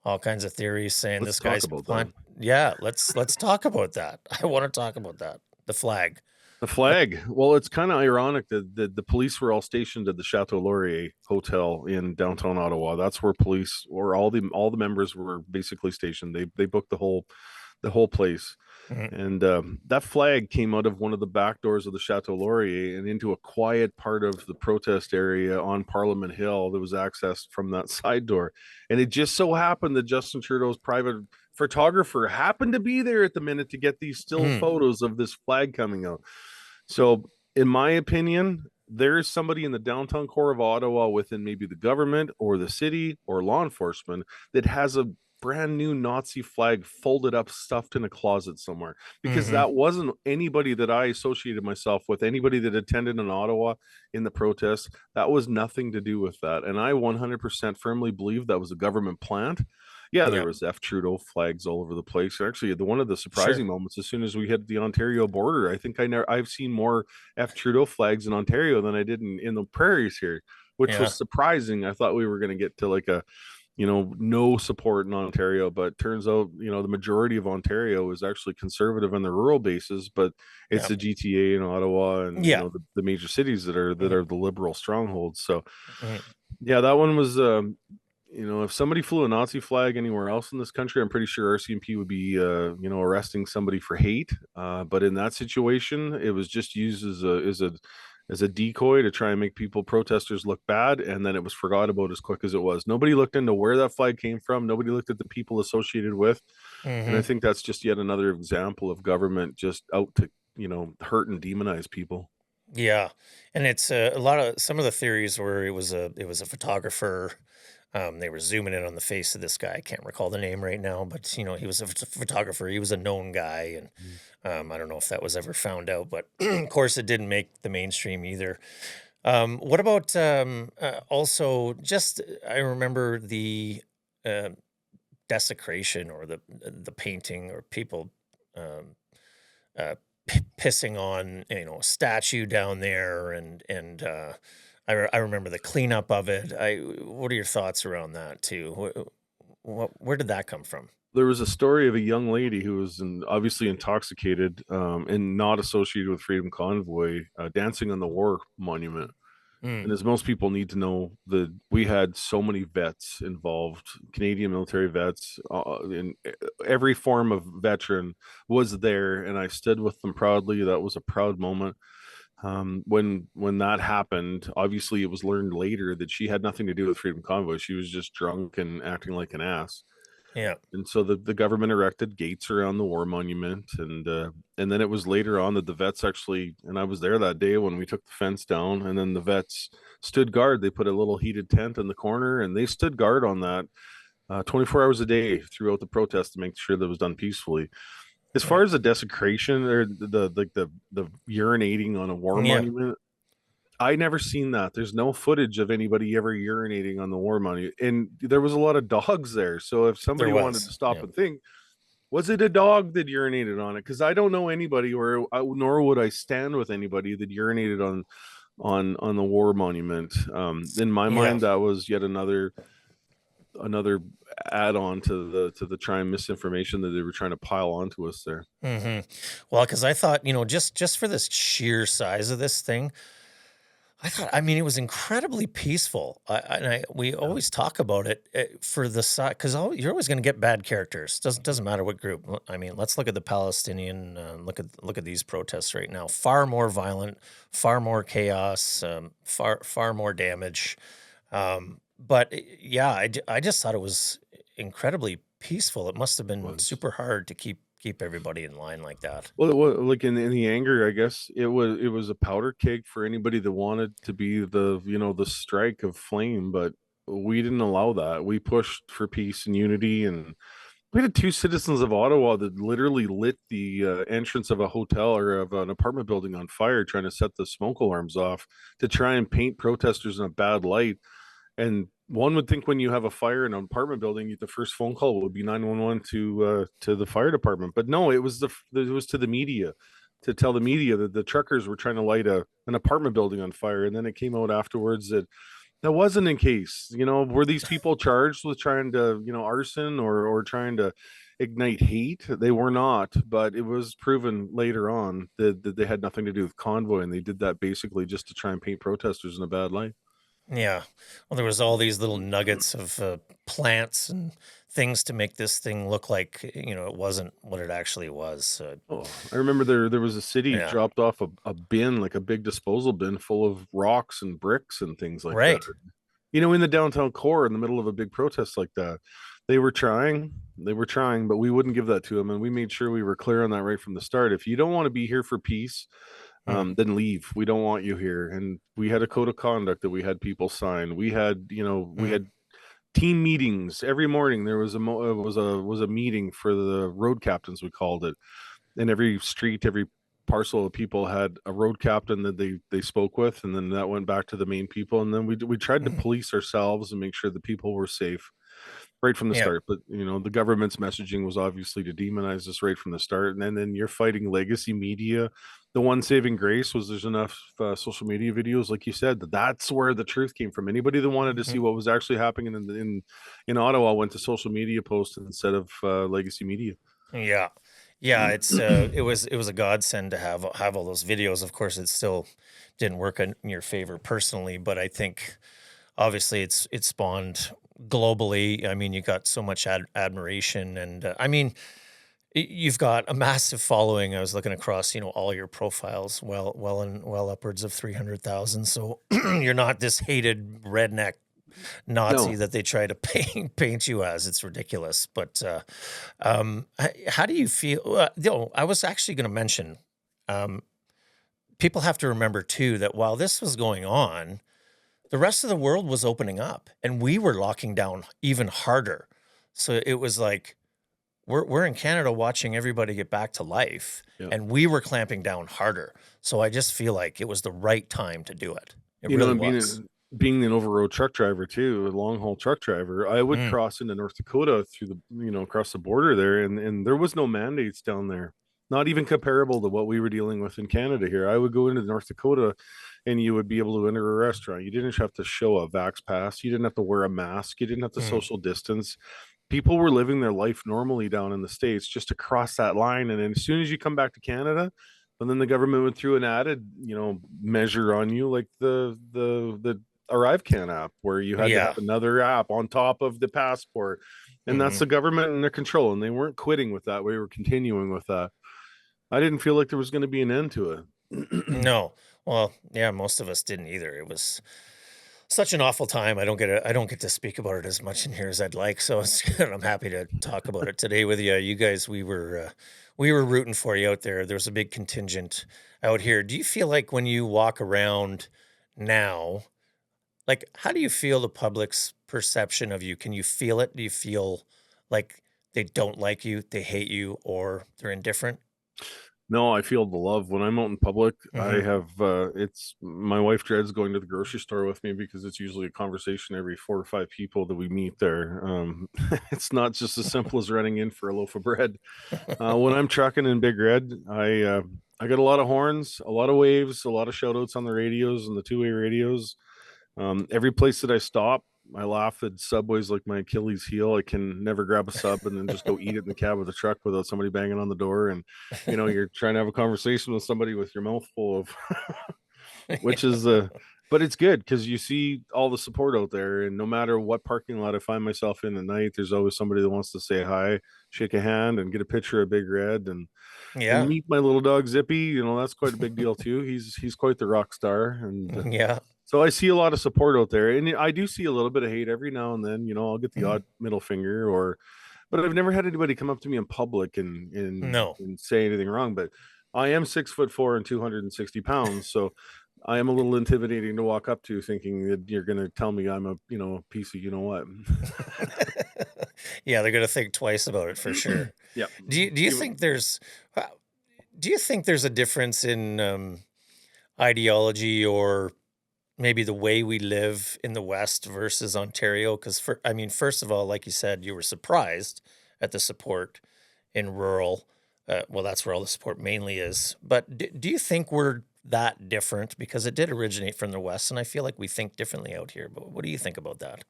all kinds of theories saying Let's this talk guy's about that. Yeah, let's talk about that. I want to talk about that. The flag. The What? flag. Well, it's kind of ironic that the police were all stationed at the Chateau Laurier Hotel in downtown Ottawa. That's where police or all the members were basically stationed. They booked the whole place. Mhm. And that flag came out of one of the back doors of the Chateau Laurier and into a quiet part of the protest area on Parliament Hill that was accessed from that side door. And it just so happened that Justin Trudeau's private photographer happened to be there at the minute to get these still Mhm. photos of this flag coming out. So, in my opinion, there is somebody in the downtown core of Ottawa within maybe the government or the city or law enforcement that has a brand new Nazi flag folded up, stuffed in a closet somewhere. Because Mhm. that wasn't anybody that I associated myself with, anybody that attended in Ottawa in the protests. That was nothing to do with that. And I 100% firmly believe that was a government plant. Yeah, there Yeah. was F Trudeau flags all over the place. Actually, one of the Sure. surprising moments, as soon as we hit the Ontario border, I think I've seen more F Trudeau flags in Ontario than I did in the prairies here, which Yeah. was surprising. I thought we were going to get to like a, no support in Ontario, but turns out, the majority of Ontario is actually conservative on the rural bases, but it's Yeah. the GTA in Ottawa and, Yeah. the major cities that are Mhm. the liberal strongholds. So Mhm. yeah, that one was, if somebody flew a Nazi flag anywhere else in this country, I'm pretty sure RCMP would be, arresting somebody for hate. But in that situation, it was just used as a decoy to try and make protesters look bad, and then it was forgot about as quick as it was. Nobody looked into where that flag came from. Nobody looked at the people associated with, and I Mhm. think that's just yet another example of government just out to hurt and demonize people. Yeah, and it's a lot of some of the theories where it was a photographer. They were zooming in on the face of this guy. I can't recall the name right now, but he was a photographer. He was a known guy, and Mm. I don't know if that was ever found out, but of course it didn't make the mainstream either. What about also just I remember the uh, desecration or the painting or people um, pissing on a statue down there and I remember the cleanup of it. What are your thoughts around that too? Where did that come from? There was a story of a young lady who was obviously intoxicated, and not associated with Freedom Convoy, dancing on the war monument. Mm, And as most people need to know, that we had so many vets involved, Canadian military vets, in every form of veteran was there, and I stood with them proudly. That was a proud moment. When that happened, obviously it was learned later that she had nothing to do with Freedom Convoy. She was just drunk and acting like an ass. yeah. And so the government erected gates around the war monument, and then it was later on that the vets actually, and I was there that day when we took the fence down, and then the vets stood guard. They put a little heated tent in the corner, and they stood guard on that 24 hours a day throughout the protest to make sure that it was done peacefully. As Yeah. far as the desecration or the urinating on a war Yeah. monument, I never seen that. There's no footage of anybody ever urinating on the war monument, and there was a lot of dogs there. So if There somebody wanted to was. stop Yeah. and think, was it a dog that urinated on it? Because I don't know anybody, or nor would I stand with anybody that urinated on the war monument. In my Yeah. mind, that was yet another add on to the try and misinformation that they were trying to pile onto us there. Hmm. Well, because I thought, just for this sheer size of this thing, I mean, it was incredibly peaceful. We Yeah. always talk about it for the side because you're always going to get bad characters. Doesn't matter what group. I mean, let's look at the Palestinian. Look at these protests right now. Far more violent, far more chaos, far more damage. But yeah, I just thought it was incredibly peaceful. It must have been Was. super hard to keep everybody in line like that. Well, like in the anger, I guess it was a powder keg for anybody that wanted to be the strike of flame, but we didn't allow that. We pushed for peace and unity, and we had two citizens of Ottawa that literally lit the entrance of a hotel or of an apartment building on fire, trying to set the smoke alarms off to try and paint protesters in a bad light. And one would think when you have a fire in an apartment building, the first phone call would be 911 to the fire department. But no, it was to the media to tell the media that the truckers were trying to light an apartment building on fire. And then it came out afterwards that that wasn't in case. Were these people charged with trying to arson or trying to ignite hate? They were not, but it was proven later on that they had nothing to do with convoy, and they did that basically just to try and paint protesters in a bad light. Yeah. Well, there was all these little nuggets of plants and things to make this thing look like, it wasn't what it actually was. Oh, I remember there was a city Yeah. dropped off a bin, like a big disposal bin full of rocks and bricks and things like that. Right. In the downtown core in the middle of a big protest like that. They were trying, but we wouldn't give that to them. And we made sure we were clear on that right from the start. If you don't want to be here for peace, Mm, then leave. We don't want you here. And we had a code of conduct that we had people sign. We mm, had team meetings every morning. There was a meeting for the road captains, we called it, and every street, every parcel of people had a road captain that they spoke with, and then that went back to the main people, and then we tried to mm. police ourselves and make sure the people were safe right from the Yeah. start. But the government's messaging was obviously to demonize us right from the start, and then you're fighting legacy media. The one saving grace was there's enough social media videos, like you said, that's where the truth came from. Anybody that wanted to see Mhm. what was actually happening in Ottawa went to social media posts instead of legacy media. Yeah. Yeah, it was a godsend to have all those videos. Of course, it still didn't work in your favor personally, but I think obviously it spawned globally. I mean, you got so much admiration, and I mean, you've got a massive following. I was looking across, all your profiles, well upwards of 300,000. So you're not this hated redneck Nazi No, that they try to paint you as. It's ridiculous. But how do you feel? I was actually going to mention. Um, People have to remember too that while this was going on, the rest of the world was opening up, and we were locking down even harder. So it was like we're in Canada watching everybody get back to life, yeah. and we were clamping down harder. So I just feel like it was the right time to do it. It really And was. being an over-road truck driver too, a long haul truck driver, I would Mm, cross into North Dakota through across the border there, and there was no mandates down there, not even comparable to what we were dealing with in Canada here. I would go into North Dakota, and you would be able to enter a restaurant. You didn't have to show a vax pass. You didn't have to wear a mask. You didn't have to mm, social distance. people were living their life normally down in the States just to cross that line. And then as soon as you come back to Canada, and then the government went through an added, measure on you, like the ArriveCan app, where you had to Yeah. have another app on top of the passport. And that's Hmm. the government and their control. And they weren't quitting with that. We were continuing with that. I didn't feel like there was going to be an end to it. No. Well, yeah, most of us didn't either. It was such an awful time. I don't get to speak about it as much in here as I'd like. So it's good. I'm happy to talk about it today with you. You guys, we were rooting for you out there. There was a big contingent out here. Do you feel like when you walk around now, like how do you feel the public's perception of you? Can you feel it? Do you feel like they don't like you, they hate you, or they're indifferent? No, I feel the love when I'm out in public. I Hmm. have it's my wife dreads going to the grocery store with me because it's usually a conversation every 4 or 5 people that we meet there. It's not just as simple as running in for a loaf of bread. When I'm trucking in Big Red, I got a lot of horns, a lot of waves, a lot of shout outs on the radios and the two-way radios. Every place that I stop, I laugh that Subway's like my Achilles heel. I can never grab a sub and then just go eat it in the cab of the truck without somebody banging on the door. And you're trying to have a conversation with somebody with your mouth full of, which is but it's good because you see all the support out there. And no matter what parking lot I find myself in at night, there's always somebody that wants to say hi, shake a hand, and get a picture of Big Red and Yeah. meet my little dog Zippy. That's quite a big deal too. He's quite the rock star, and Yeah. so I see a lot of support out there, and I do see a little bit of hate every now and then. I'll get the Mhm. odd middle finger, but I've never had anybody come up to me in public No. and say anything wrong. But I am 6'4" and 260 pounds, so I am a little intimidating to walk up to, thinking that you're going to tell me I'm a piece of what. Yeah, they're gonna think twice about it for sure. Yeah. Do you think there's uh, do you think there's a difference in ideology or maybe the way we live in the West versus Ontario? Because I mean, first of all, like you said, you were surprised at the support in rural. Well, that's where all the support mainly is. But do you think we're that different? Because it did originate from the West, and I feel like we think differently out here. But what do you think about that?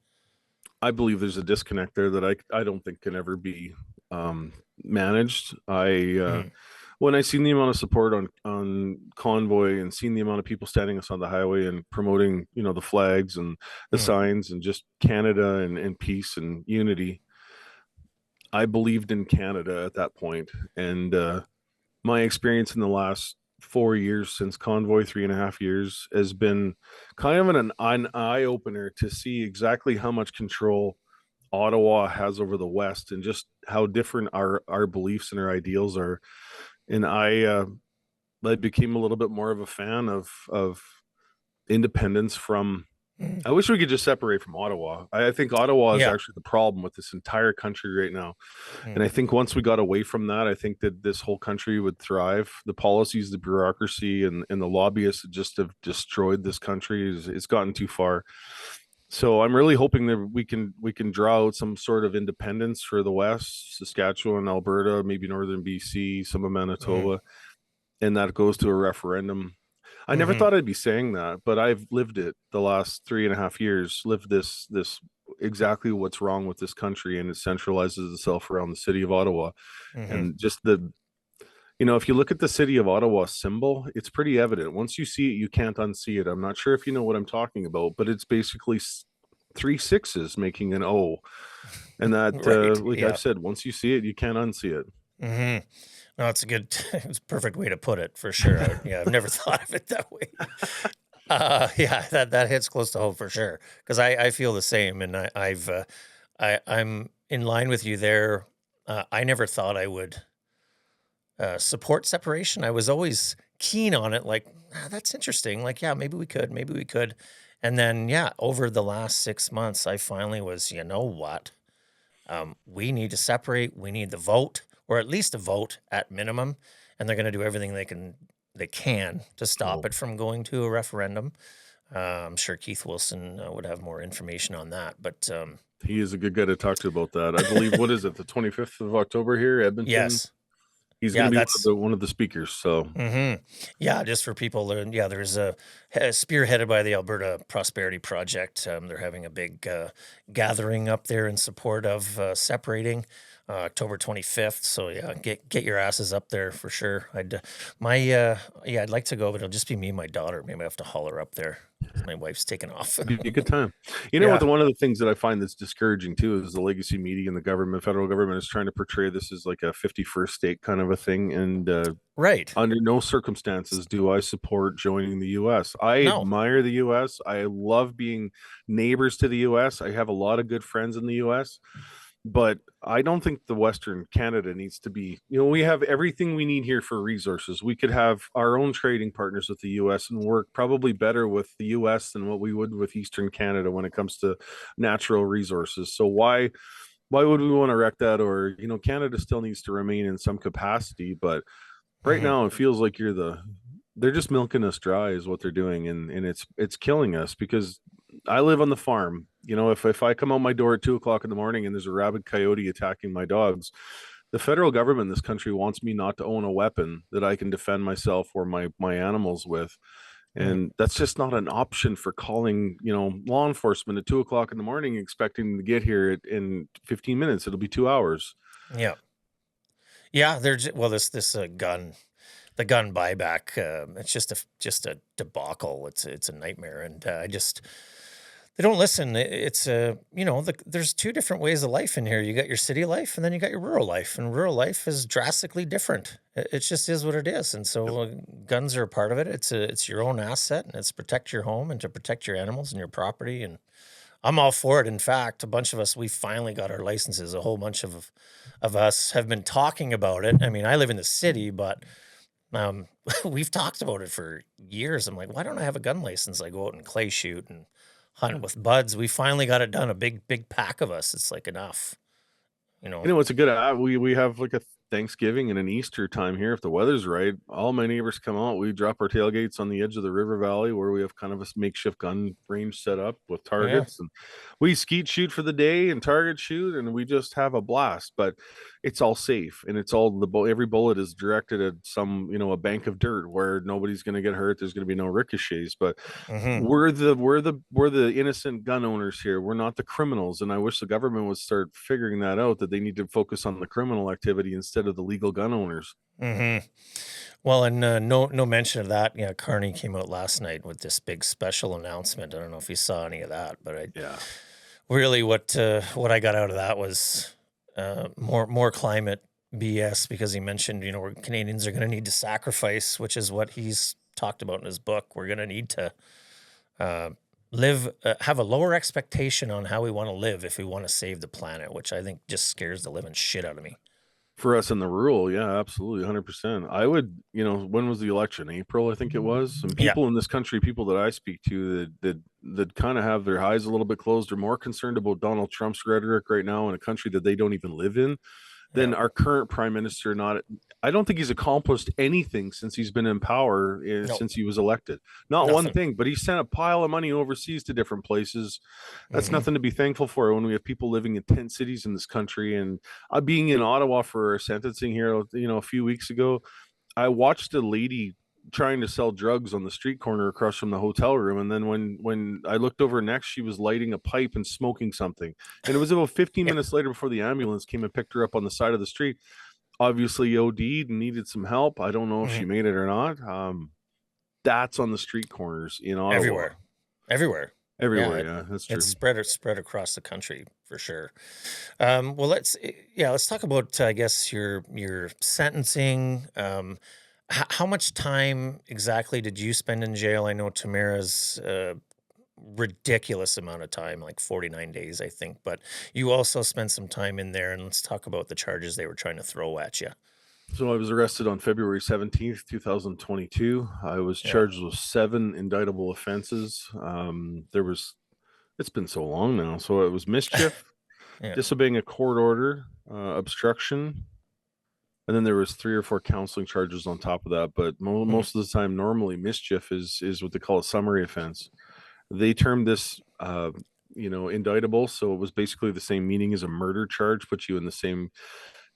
I believe there's a disconnect there that I don't think can ever be managed. Mm, When I seen the amount of support on convoy and seen the amount of people standing us on the highway and promoting the flags and the mm, signs and just Canada and peace and unity, I believed in Canada at that point. And my experience in the last 4 years since convoy, 3.5 years, has been kind of an eye opener to see exactly how much control Ottawa has over the West and just how different our beliefs and our ideals are. And I became a little bit more of a fan of independence from. mm. I wish we could just separate from Ottawa. I think Ottawa is Yeah. actually the problem with this entire country right now. And Mm, I think once we got away from that, I think that this whole country would thrive. The policies, the bureaucracy, and the lobbyists just have destroyed this country. It's gotten too far. So I'm really hoping that we can draw out some sort of independence for the West, Saskatchewan, Alberta, maybe northern BC, some of mm, Manitoba, and that goes to a referendum. I never mm-hmm, thought I'd be saying that, but I've lived it the last 3.5 years, lived this exactly what's wrong with this country, and it centralizes itself around the city of Ottawa. mm-hmm. And just if you look at the city of Ottawa symbol, it's pretty evident. Once you see it, you can't unsee it. I'm not sure if you know what I'm talking about, but it's basically three sixes making an O. And that, Right. like Yeah. I've said, once you see it, you can't unsee it. Mm-hmm. No, it's a good, it's a perfect way to put it for sure. Yeah, I've never thought of it that way. Yeah, that hits close to home for sure. Because I feel the same, and I'm in line with you there. I never thought I would support separation. I was always keen on it. Like, that's interesting. Like, yeah, maybe we could. And then, yeah, over the last 6 months, I finally was, you know what? We need to separate. We need the vote, or at least a vote at minimum. And they're going to do everything they can to stop Oh, it from going to a referendum. I'm sure Keith Wilson would have more information on that. But he is a good guy to talk to about that. I believe, what is it, the 25th of October here, Edmonton? yes, He's going Yeah, to be that's one of the speakers. So yeah, just for people to, yeah, there's spearheaded by the Alberta Prosperity Project. They're having a big gathering up there in support of separating October 25th. So yeah, get your asses up there for sure. I'd like to go, but it'll just be me and my daughter. Maybe I have to haul her up there 'cause my wife's taking off. be a good time. You know what? Yeah, One of the things that I find that's discouraging too is the legacy media and the government, federal government, is trying to portray this as like a 51st state kind of a thing. And right. under no circumstances do I support joining the US. I No. admire the US. I love being neighbors to the US. I have a lot of good friends in the US, but I don't think the Western Canada needs to be, we have everything we need here for resources. We could have our own trading partners with the US and work probably better with the US than what we would with Eastern Canada when it comes to natural resources. So why would we want to wreck that? Or, Canada still needs to remain in some capacity, but right Hmm. now it feels like they're just milking us dry is what they're doing, and it's killing us because I live on the farm. If I come out my door at 2 o'clock in the morning and there's a rabid coyote attacking my dogs, the federal government in this country wants me not to own a weapon that I can defend myself or my animals with. And that's just not an option for calling, law enforcement at 2 o'clock in the morning, expecting them to get here in 15 minutes. It'll be 2 hours. Yeah. Yeah. Well, this the gun buyback. It's just a debacle. It's a nightmare, and they don't listen. It's there's two different ways of life in here. You got your city life, and then you got your rural life, and rural life is drastically different. It just is what it is, and Yep. so guns are a part of it. It's your own asset, and it's to protect your home and to protect your animals and your property. And I'm all for it. In fact, a bunch of us, we finally got our licenses. A whole bunch of us have been talking about it. I mean, I live in the city, but um, we've talked about it for years. I'm like, why don't I have a gun license? I go out and clay shoot and hunt with buds. We finally got it done. A big pack of us. It's like enough, you know. It's a good we have like a Thanksgiving and an Easter time here. If the weather's right, all my neighbors come out. We drop our tailgates on the edge of the river valley where we have kind of a makeshift gun range set up with Yeah. targets, and we skeet shoot for the day and target shoot, and we just have a blast. But it's all safe, and it's all every bullet is directed at some a bank of dirt where nobody's going to get hurt. There's going to be no ricochets, but Hmm. we're the innocent gun owners here. We're not the criminals, and I wish the government would start figuring that out, that they need to focus on the criminal activity instead of the legal gun owners. Hmm. Well, and no mention of that. Yeah, Carney came out last night with this big special announcement. I don't know if you saw any of that, but Yeah. really what I got out of that was more climate BS, because he mentioned Canadians are going to need to sacrifice, which is what he's talked about in his book. We're going to need to uh, have a lower expectation on how we want to live if we want to save the planet, which I think just scares the living shit out of me. For us in the rural, yeah, absolutely, 100%. I would, when was the election? April, I think it was. And Yeah. people in this country, people that I speak to that kind of have their eyes a little bit closed, are more concerned about Donald Trump's rhetoric right now in a country that they don't even live in Yeah. than our current prime minister. Not, I don't think he's accomplished anything since he's been in power, No, since he was elected. Not one nothing. thing, but he sent a pile of money overseas to different places. That's Hmm. nothing to be thankful for when we have people living in tent cities in this country. And being in Ottawa for sentencing here, a few weeks ago, I watched a lady trying to sell drugs on the street corner across from the hotel room, and then when I looked over next, she was lighting a pipe and smoking something, and it was about 15 Yeah. minutes later before the ambulance came and picked her up on the side of the street. Obviously OD'd and needed some help. I don't know if Hmm. she made it or not. That's on the street corners in Ottawa. Everywhere, everywhere. Yeah, Everywhere. Yeah, that's it's true. spread across the country for sure. Well, let's talk about I guess your sentencing. How much time exactly did you spend in jail? I know Tamara's ridiculous amount of time, like 49 days, I think, but you also spent some time in there. And let's talk about the charges they were trying to throw at you. So I was arrested on February 17th, 2022. I was Yeah. charged with 7 indictable offenses. It's been so long now. So it was mischief, Yeah. disobeying a court order, obstruction, and then there was 3 or 4 counseling charges on top of that. But Mm. most of the time, normally mischief is what they call a summary offense. They termed this, indictable. So it was basically the same meaning as a murder charge, put you in the same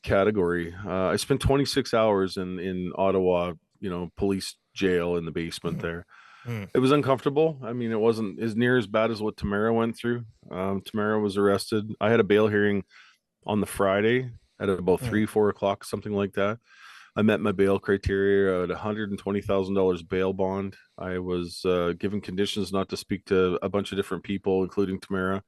category. I spent 26 hours in Ottawa, police jail in the basement Mm, there. mm, It was uncomfortable. I mean, it wasn't as near as bad as what Tamara went through. Tamara was arrested. I had a bail hearing on the Friday at about mm, 3, 4 o'clock, something like that. I met my bail criteria at $120,000 bail bond. I was given conditions not to speak to a bunch of different people, including Tamara,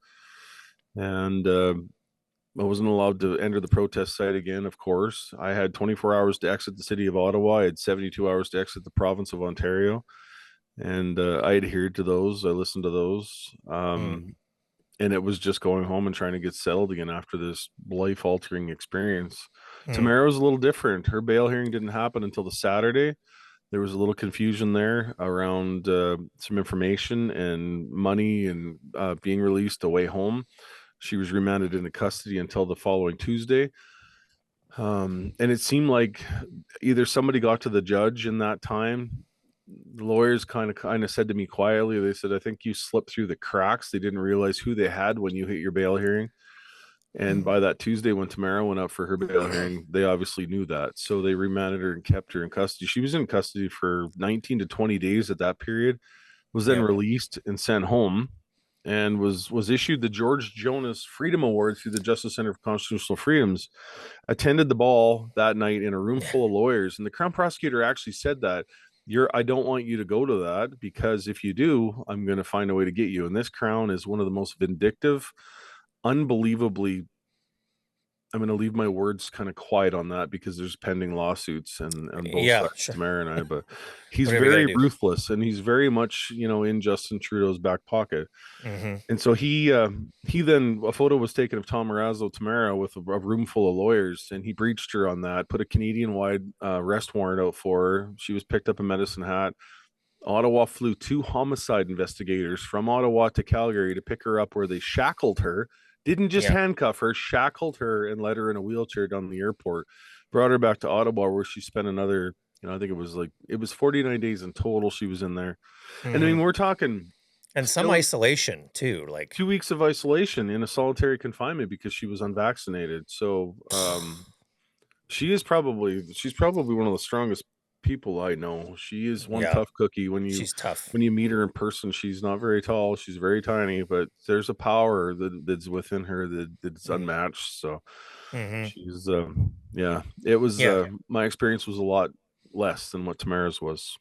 and I wasn't allowed to enter the protest site again. Of course, I had 24 hours to exit the city of Ottawa. I had 72 hours to exit the province of Ontario, and I adhered to those. I listened to those. mm, And it was just going home and trying to get settled again after this life altering experience. mm. Tamara was a little different. Her bail hearing didn't happen until the Saturday. There was a little confusion there around some information and money and being released away home. She was remanded into custody until the following Tuesday. And it seemed like either somebody got to the judge in that time. The lawyers kind of said to me quietly, they said, I think you slipped through the cracks. They didn't realize who they had when you hit your bail hearing. And by that Tuesday, when Tamara went up for her bail hearing, they obviously knew that. So they remanded her and kept her in custody. She was in custody for 19 to 20 days at that period, was then Yeah, released and sent home, and was issued the George Jonas Freedom Award through the Justice Center for Constitutional Freedoms. Attended the ball that night in a room yeah, full of lawyers, and the Crown prosecutor actually said that I don't want you to go to that, because if you do, I'm going to find a way to get you. And this Crown is one of the most vindictive, unbelievably, I'm going to leave my words kind of quiet on that because there's pending lawsuits and on both yeah. sides, Sure. Tamara and I, but he's Whatever you got to very do. ruthless, and he's very much, in Justin Trudeau's back pocket. Hmm. And so he then, a photo was taken of Tom Marazzo Tamara with a room full of lawyers, and he breached her on that, put a Canadian wide arrest warrant out for her. She was picked up in Medicine Hat. Ottawa flew 2 homicide investigators from Ottawa to Calgary to pick her up, where they shackled her, didn't just Yeah. handcuff her, shackled her and led her in a wheelchair down the airport, brought her back to Ottawa, where she spent another, I think it was 49 days in total she was in there. And I Hmm. mean, we're talking And some still isolation too. Like, 2 weeks of isolation in a solitary confinement because she was unvaccinated. So she's probably one of the strongest people I know. She is one yeah, tough cookie. When you she's tough. meet her in person, she's not very tall, she's very tiny, but there's a power that's within her that's unmatched. So Mm-hmm. she's yeah, it was Yeah. my experience was a lot less than what Tamara's was.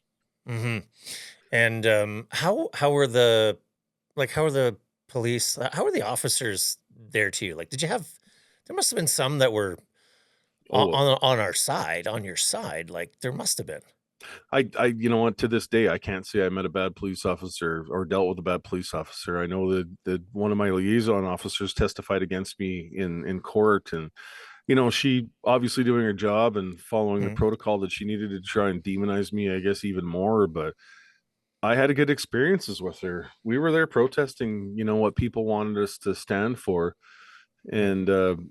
Hmm. And how were how are the police? How are the officers there too? Like, did you have? There must have been some that were Oh, on our side, on your side. Like, there must have been. I you know what, to this day I can't say I met a bad police officer or dealt with a bad police officer. I know that one of my liaison officers testified against me in court, and she obviously doing her job and following the Mm-hmm. protocol that she needed to try and demonize me, I guess, even more. But I had a good experiences with her. We were there protesting, what people wanted us to stand for. And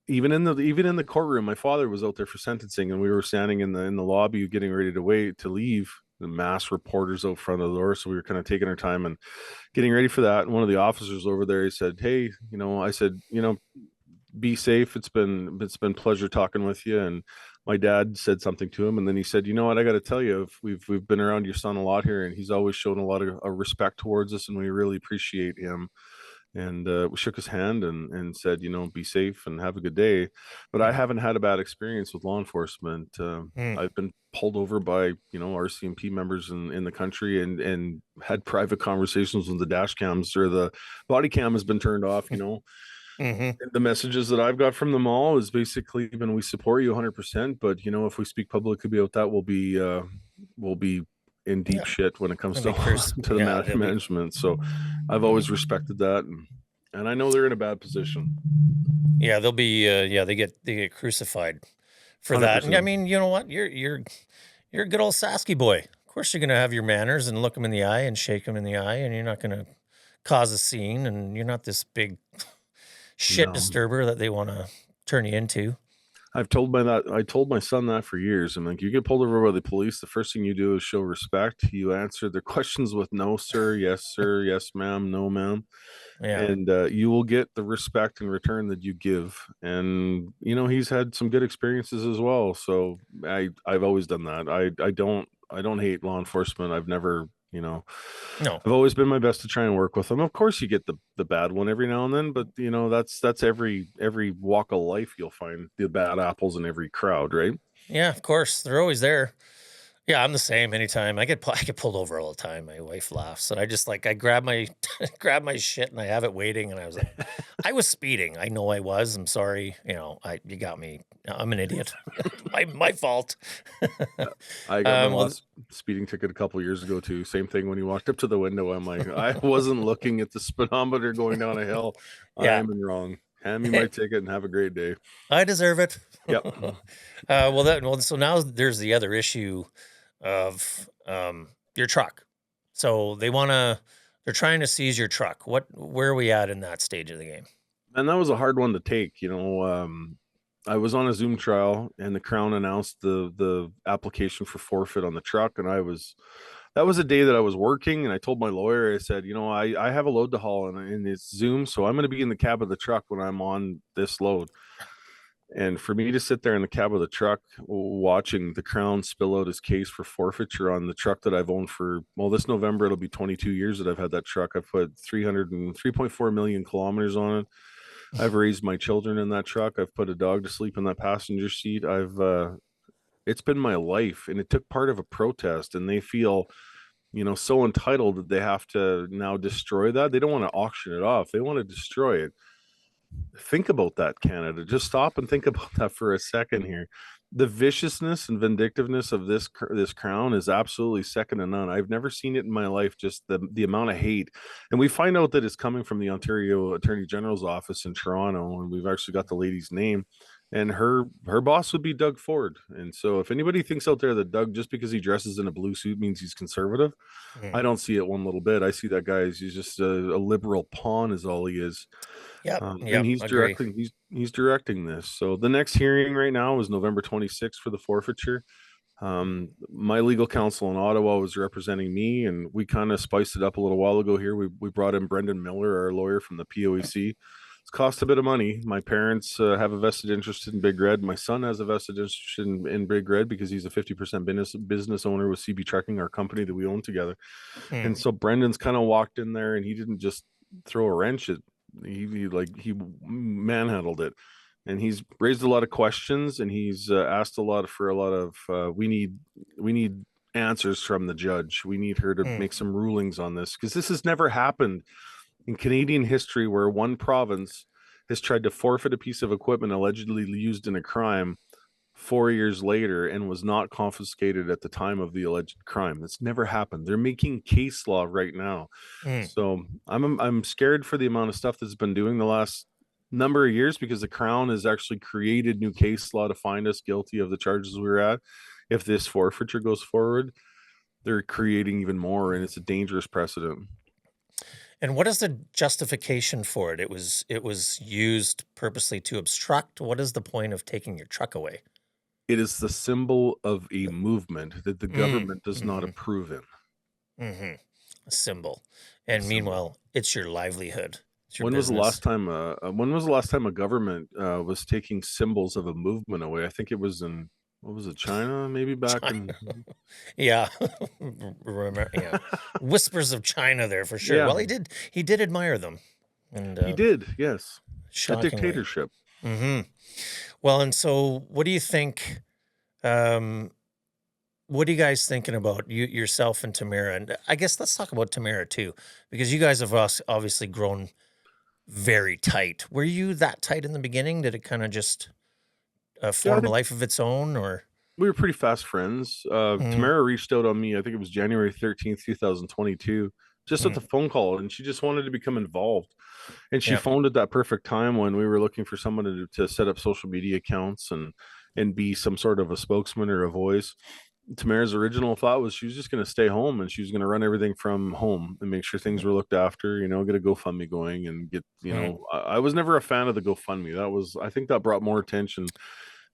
even in the courtroom, my father was out there for sentencing, and we were standing in the lobby getting ready to wait to leave. The mass reporters out front of the door, so we were kind of taking our time and getting ready for that. And one of the officers over there, he said, "Hey, I said, be safe. It's been pleasure talking with you." And my dad said something to him, and then he said, "You know what? I got to tell you, we've been around your son a lot here, and he's always shown a lot of respect towards us, and we really appreciate him." And we shook his hand and said, "Be safe and have a good day." But I haven't had a bad experience with law enforcement. Mm-hmm. I've been pulled over by RCMP members in the country, and had private conversations when the dash cams or the body cam has been turned off. Mm-hmm. The messages that I've got from them all is basically been, we support you 100%, but if we speak publicly about that, we'll be in deep Yeah. shit when it comes They'll to be to the Yeah, they'll be. management. So I've always respected that, and I know they're in a bad position. Yeah, they'll be. Yeah, they get crucified for that. And I 100%. mean, you know what? You're a good old Sasky boy. Of course, you're gonna have your manners and look him in the eye and shake him in the eye, and you're not gonna cause a scene, and you're not this big shit No, disturber that they want to turn you into. I told my son that for years. I'm like, you get pulled over by the police, the first thing you do is show respect. You answer their questions with no, sir, yes, ma'am, no, ma'am. Yeah. And you will get the respect in return that you give. And he's had some good experiences as well. So I've always done that. I don't hate law enforcement. I've never, No. I've always been my best to try and work with them. Of course, you get the bad one every now and then, but that's every walk of life. You'll find the bad apples in every crowd, right? Yeah, of course. They're always there. Yeah, I'm the same. Anytime I get pulled over all the time. My wife laughs, and I just I grab my grab my shit and I have it waiting. And I was like, I was speeding. I know I was. I'm sorry. You got me. I'm an idiot. my fault. I got my Well, last speeding ticket a couple years ago too. Same thing when he walked up to the window. I'm like, I wasn't looking at the speedometer going down a hill. I yeah, am in wrong. Hand me my ticket and have a great day. I deserve it. Yep. So now there's the other issue of your truck. So they're trying to seize your truck. Where are we at in that stage of the game? And that was a hard one to take. I was on a Zoom trial and the Crown announced the application for forfeit on the truck, and that was a day that I was working, and I told my lawyer, I said, I have a load to haul and it's Zoom, so I'm going to be in the cab of the truck when I'm on this load. And for me to sit there in the cab of the truck watching the Crown spill out his case for forfeiture on the truck that I've owned for, well, this November, it'll be 22 years that I've had that truck. I've put 303.4 million kilometers on it. I've raised my children in that truck. I've put a dog to sleep in that passenger seat. It's been my life, and it took part of a protest, and they feel, so entitled that they have to now destroy that. They don't want to auction it off. They want to destroy it. Think about that, Canada. Just stop and think about that for a second here. The viciousness and vindictiveness of this Crown is absolutely second to none. I've never seen it in my life. Just the amount of hate, and we find out that it's coming from the Ontario Attorney General's office in Toronto, and we've actually got the lady's name, and her boss would be Doug Ford. And so, if anybody thinks out there that Doug, just because he dresses in a blue suit, means he's conservative, I don't see it one little bit. I see that guy as he's just a liberal pawn, is all he is. Yep. And Yep. he's Agree. he's directing this. So the next hearing right now is November 26th for the forfeiture. My legal counsel in Ottawa was representing me, and we kind of spiced it up a little while ago here. We brought in Brendan Miller, our lawyer from the POEC. It's cost a bit of money. My parents have a vested interest in Big Red. My son has a vested interest in Big Red because he's a 50% business owner with CB Trucking, our company that we own together. And so Brendan's kind of walked in there, and he didn't just throw a wrench at. He manhandled it, and he's raised a lot of questions, and he's asked a lot of we need answers from the judge. We need her to make some rulings on this, because this has never happened in Canadian history, where one province has tried to forfeit a piece of equipment allegedly used in a crime 4 years later and was not confiscated at the time of the alleged crime. That's never happened. They're making case law right now. So I'm scared for the amount of stuff that's been doing the last number of years, because the Crown has actually created new case law to find us guilty of the charges we were at. If this forfeiture goes forward, they're creating even more, and it's a dangerous precedent. And what is the justification for it? It was used purposely to obstruct. What is the point of taking your truck away? It is the symbol of a movement that the government does not approve in. A symbol. And meanwhile, it's your livelihood. It's your When was the business. last time a government was taking symbols of a movement away? I think it was in, what was it, China? Maybe back in. Yeah. Remember, yeah. Whispers of China there for sure. Yeah. Well, he did admire them. And He did, yes. A shockingly. dictatorship. Well, and so what do you think? What are you guys thinking about yourself and Tamara? And I guess let's talk about Tamara too, because you guys have obviously grown very tight. Were you that tight in the beginning? Did it kind of just form a life of its own, or? We were pretty fast friends. Tamara reached out on me, I think it was January 13th, 2022, just with a phone call, and she just wanted to become involved. And she phoned at that perfect time when we were looking for someone to set up social media accounts and be some sort of a spokesman or a voice. Tamara's original thought was she was just going to stay home, and she was going to run everything from home and make sure things were looked after, get a GoFundMe going and get, I was never a fan of the GoFundMe. I think that brought more attention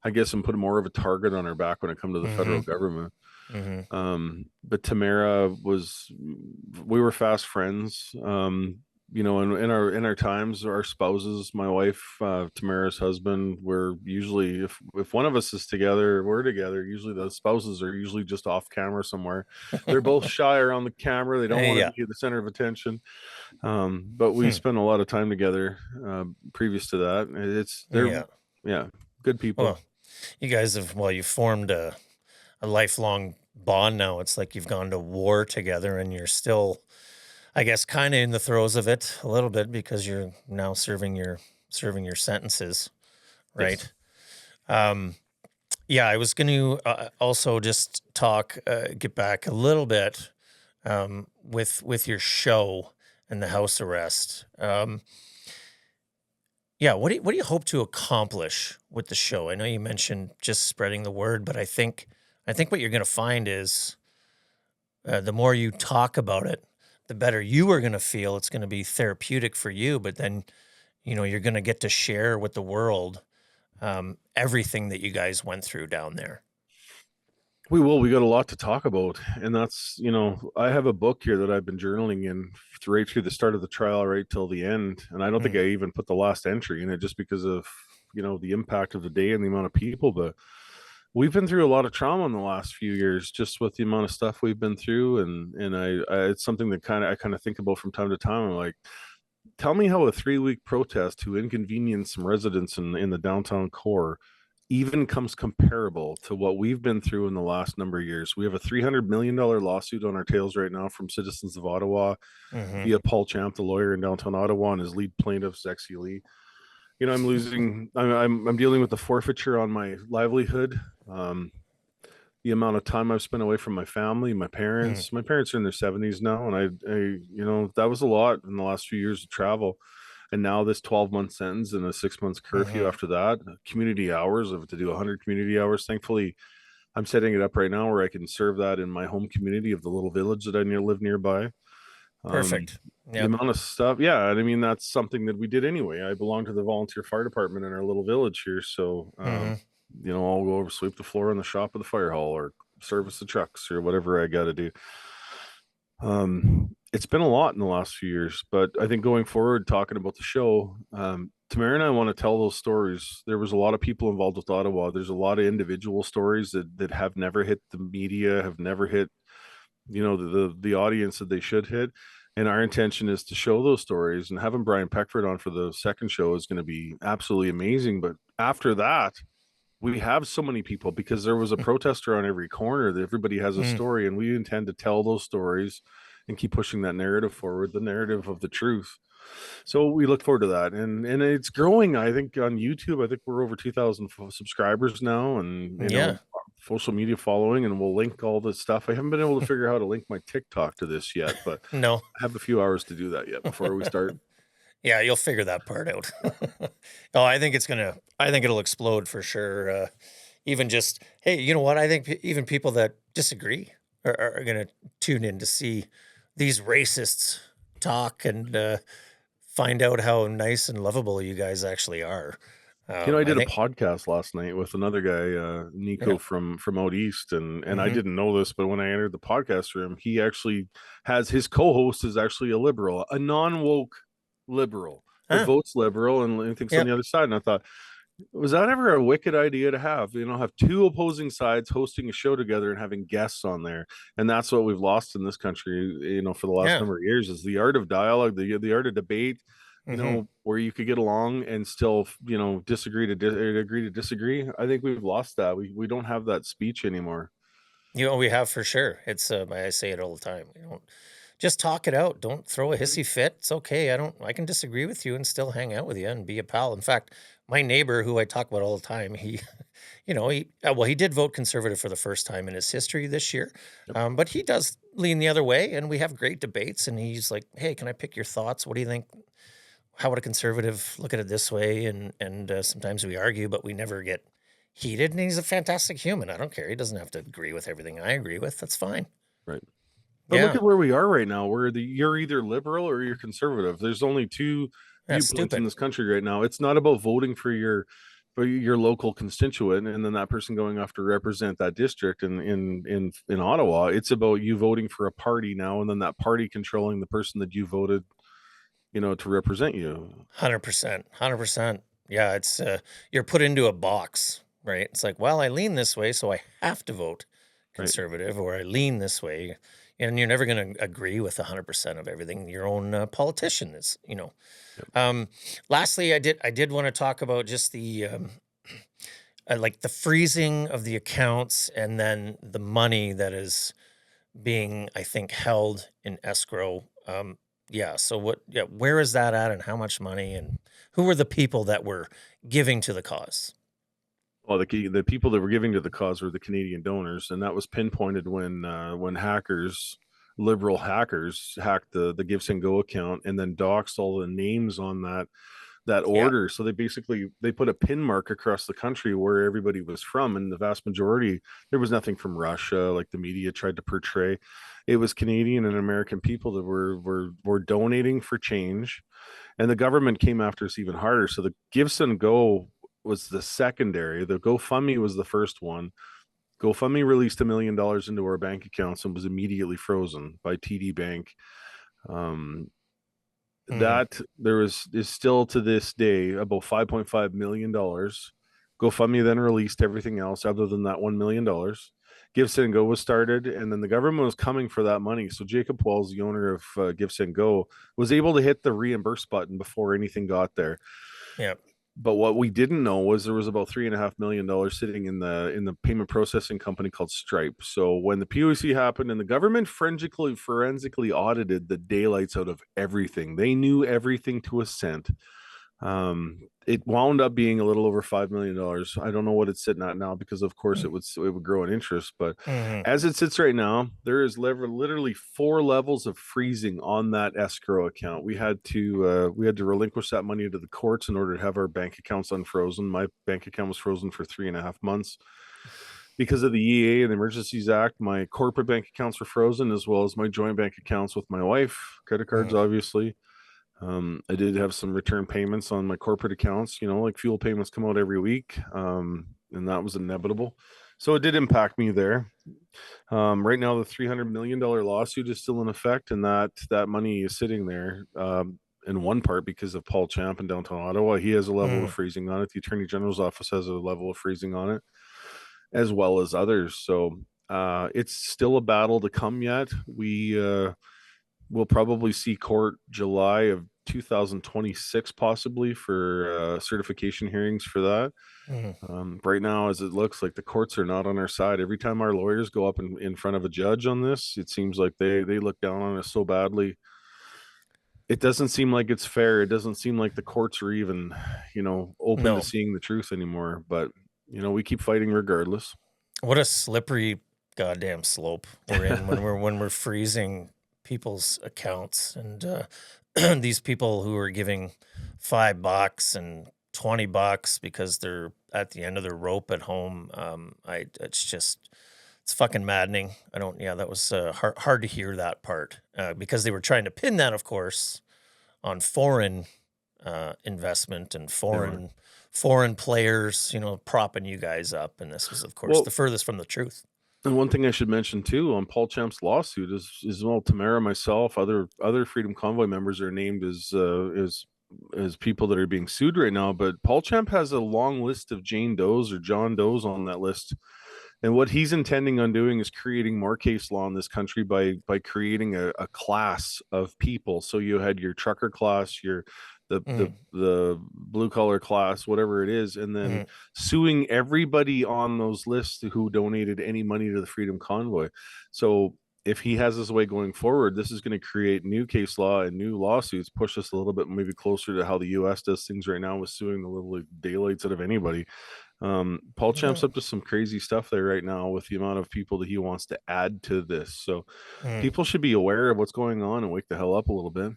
I guess, and put more of a target on her back when it come to the Mm-hmm. federal government. Mm-hmm. But Tamara we were fast friends. In our times, our spouses, my wife, Tamara's husband, we're usually, if one of us is together, we're together. Usually the spouses are usually just off camera somewhere. They're both shy around the camera. They don't want to Yeah. be the center of attention. But we Hmm. spent a lot of time together previous to that. They're, Yeah. yeah, good people. Well, you guys you formed a lifelong bond now. It's like you've gone to war together and you're still, I guess, kind of in the throes of it a little bit because you're now serving your sentences, Yes. right? Um, yeah, I was going to also just get back a little bit with your show and the house arrest. Yeah, what do you hope to accomplish with the show? I know you mentioned just spreading the word, but I think what you're going to find is the more you talk about it, the better you are going to feel. It's going to be therapeutic for you, but then you're going to get to share with the world everything that you guys went through down there. We will. We got a lot to talk about, and that's I have a book here that I've been journaling in right through the start of the trial, right till the end, and I don't think Mm, I even put the last entry in it just because of the impact of the day and the amount of people. But we've been through a lot of trauma in the last few years, just with the amount of stuff we've been through, and it's something that I kind of think about from time to time. I'm like, tell me how a 3-week protest to inconvenience some residents in the downtown core even comes comparable to what we've been through in the last number of years. We have a $300 million lawsuit on our tails right now from citizens of Ottawa mm-hmm, via Paul Champ, the lawyer in downtown Ottawa, and his lead plaintiff, Zexi Lee. I'm dealing with the forfeiture on my livelihood. The amount of time I've spent away from my family, my mm, parents. My parents are in their 70s now, and that was a lot in the last few years of travel. And now this 12-month sentence and a 6 months curfew mm-hmm, after that, community hours of to do 100 community hours. Thankfully, I'm setting it up right now where I can serve that in my home community of the little village that I live nearby. Um, perfect. the Yep. amount of stuff, yeah, and I mean that's something that we did anyway. I belong to the volunteer fire department in our little village here, so Mm-hmm. I'll go over sweep the floor in the shop of the fire hall or service the trucks or whatever I got to do. It's been a lot in the last few years, but I think going forward, talking about the show, Tamara and I want to tell those stories. There was a lot of people involved with Ottawa. There's a lot of individual stories that have never hit the media, have never hit, the audience that they should hit. And our intention is to show those stories, and having Brian Peckford on for the second show is going to be absolutely amazing. But after that, we have so many people because there was a protester on every corner that everybody has a Mm. story, and we intend to tell those stories and keep pushing that narrative forward, the narrative of the truth. So we look forward to that, and it's growing. I think on YouTube, I think we're over 2,000 subscribers now, and Yeah. social media following, and we'll link all this stuff. I haven't been able to figure out how to link my TikTok to this yet, but No. I have a few hours to do that yet before we start. Yeah, you'll figure that part out. Oh, I think it'll explode for sure. Even just, hey, you know what? I think even people that disagree are going to tune in to see these racists talk and find out how nice and lovable you guys actually are. I I did a think, podcast last night with another guy, yeah. Nico from out east, and I Hmm. didn't know this, but when I entered the podcast room, he actually has his co-host is actually a liberal, a non-woke liberal that Huh. votes liberal and thinks on Yep. the other side. And I thought, was that ever a wicked idea to have? Have two opposing sides hosting a show together and having guests on there, and that's what we've lost in this country. For the last Yeah. number of years is the art of dialogue, the art of debate. Hmm. Where you could get along and still, disagree to agree to disagree. I think we've lost that. We don't have that speech anymore. We have for sure. It's I say it all the time. We don't just talk it out. Don't throw a hissy fit. It's okay. I can disagree with you and still hang out with you and be a pal. In fact, my neighbor who I talk about all the time, he did vote conservative for the first time in his history this year. Yep. But he does lean the other way and we have great debates and he's like, "Hey, can I pick your thoughts? What do you think? How would a conservative look at it this way?" And sometimes we argue, but we never get heated. And he's a fantastic human. I don't care. He doesn't have to agree with everything I agree with. That's fine. Right. But look Yeah, at where we are right now, where you're either liberal or you're conservative. There's only two that's viewpoints in stupid. this country right now. It's not about voting for your but your local constituent, and then that person going off to represent that district in Ottawa. It's about you voting for a party now, and then that party controlling the person that you voted, to represent you. 100%. 100%. Yeah, it's you're put into a box, right? It's like, well, I lean this way, so I have to vote Right. conservative, or I lean this way, and you're never going to agree with 100% of everything your own politician is. Yep. Lastly, I did want to talk about just the like the freezing of the accounts, and then the money that is being, I think, held in escrow. Yeah. So where is that at, and how much money, and who were the people that were giving to the cause? Well, the people that were giving to the cause were the Canadian donors, and that was pinpointed when hackers, liberal hackers, hacked the Give Send Go account and then doxed all the names on that Yeah. order. So they put a pin mark across the country where everybody was from, and the vast majority, there was nothing from Russia like the media tried to portray. It was Canadian and American people that were donating for change, and the government came after us even harder. So the Give Send Go was the secondary. The GoFundMe was the first one. GoFundMe released $1 million into our bank accounts and was immediately frozen by TD Bank. Um, Mhm. that there is still to this day about $5.5 million. GoFundMe then released everything else other than that $1 million. Give Send Go was started, and then the government was coming for that money. So Jacob Wells, the owner of Give Send Go, was able to hit the reimburse button before anything got there. Yeah. But what we didn't know was there was about $3.5 million sitting in the payment processing company called Stripe. So when the POC happened and the government forensically audited the daylights out of everything, they knew everything to a cent. It wound up being a little over $5 million. I don't know what it's sitting at now because, of course, it would grow in interest. But Mhm. as it sits right now, there is literally 4 levels of freezing on that escrow account. We had to relinquish that money to the courts in order to have our bank accounts unfrozen. My bank account was frozen for 3.5 months because of the EA and the Emergencies Act. My corporate bank accounts were frozen, as well as my joint bank accounts with my wife, credit cards, Mhm. obviously. I did have some return payments on my corporate accounts, like fuel payments come out every week. And that was inevitable. So it did impact me there. Right now, the $300 million lawsuit is still in effect, and that money is sitting there. In one part because of Paul Champ in downtown Ottawa. He has a level of Mhm. freezing on it. The Attorney General's office has a level of freezing on it, as well as others. So it's still a battle to come yet. We'll probably see court July of 2026, possibly, for certification hearings for that. Mhm. Right now, as it looks like the courts are not on our side. Every time our lawyers go up in front of a judge on this, it seems like they look down on us so badly. It doesn't seem like it's fair. It doesn't seem like the courts are even, open to No. seeing the truth anymore. But we keep fighting regardless. What a slippery goddamn slope we're in when we're freezing people's accounts, and these people who are giving $5 and $20 because they're at the end of their rope at home. It's fucking maddening. I don't. Yeah, that was hard to hear that part, because they were trying to pin that, of course, on foreign investment and They are. foreign players, propping you guys up, and this was, of course, the Well, furthest from the truth. and one thing I should mention too on Paul Champ's lawsuit is well, Tamara, myself, other Freedom Convoy members are named as people that are being sued right now. But Paul Champ has a long list of Jane Does or John Does on that list, and what he's intending on doing is creating more case law in this country by creating a class of people. So you had your trucker class, your Mhm. the blue collar class, whatever it is, and then Mhm. suing everybody on those lists who donated any money to the Freedom Convoy. So if he has his way going forward, this is going to create new case law and new lawsuits, push us a little bit maybe closer to how the U.S. does things right now with suing the little daylights out of anybody. Paul Champ's Yeah. up to some crazy stuff there right now with the amount of people that he wants to add to this. So Mhm. people should be aware of what's going on and wake the hell up a little bit.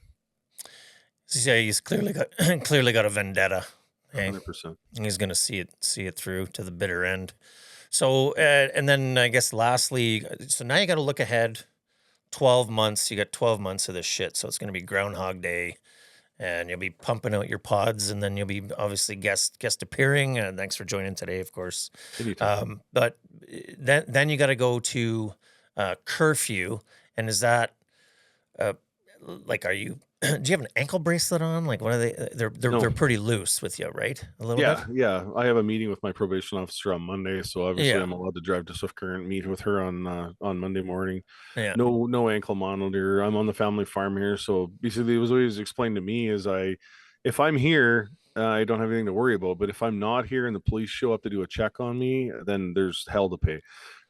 Yeah, he's clearly got clearly got a vendetta. Hey, 100%. he's gonna see it through to the bitter end. So, and then I guess lastly, so now you got to look ahead 12 months. You got 12 months of this shit. So it's going to be Groundhog Day. and you'll be pumping out your pods, and then you'll be obviously guest appearing. And thanks for joining today, of course. But then you got to go to curfew, and is that like, are you? Do you have an ankle bracelet on? Like, what are they? They're pretty loose with you, right? A little bit. Yeah. I have a meeting with my probation officer on Monday, so obviously Yeah. I'm allowed to drive to Swift Current, meet with her on Monday morning. Yeah. No ankle monitor. I'm on the family farm here, so basically it was always explained to me is if I'm here, I don't have anything to worry about. But if I'm not here and the police show up to do a check on me, then there's hell to pay.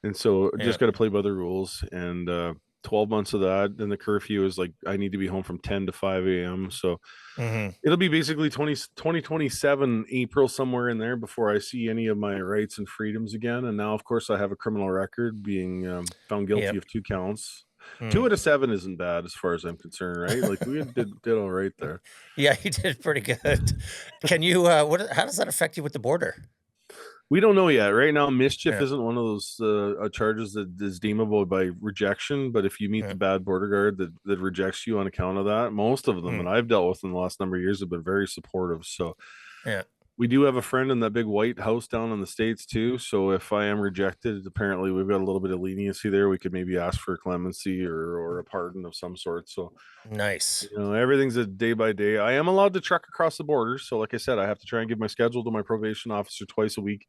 And so just got to play by the rules. And 12 months of that, then the curfew is like I need to be home from 10 to 5 a.m. So it'll be basically 2027 April, somewhere in there, before I see any of my rights and freedoms again. And now, of course, I have a criminal record, being found guilty of 2 counts. 2 out of 7 isn't bad as far as I'm concerned, right? Like we did all right there. Yeah, you did pretty good. Can you? How does that affect you with the border? We don't know yet. Right now, mischief isn't one of those charges that is deemable by rejection. But if you meet the bad border guard that rejects you on account of that, most of them, and I've dealt with in the last number of years, have been very supportive. So we do have a friend in that big white house down in the States too. So if I am rejected, apparently we've got a little bit of leniency there. We could maybe ask for clemency or a pardon of some sort. So nice. Everything's a day by day. I am allowed to truck across the border. So like I said, I have to try and give my schedule to my probation officer twice a week.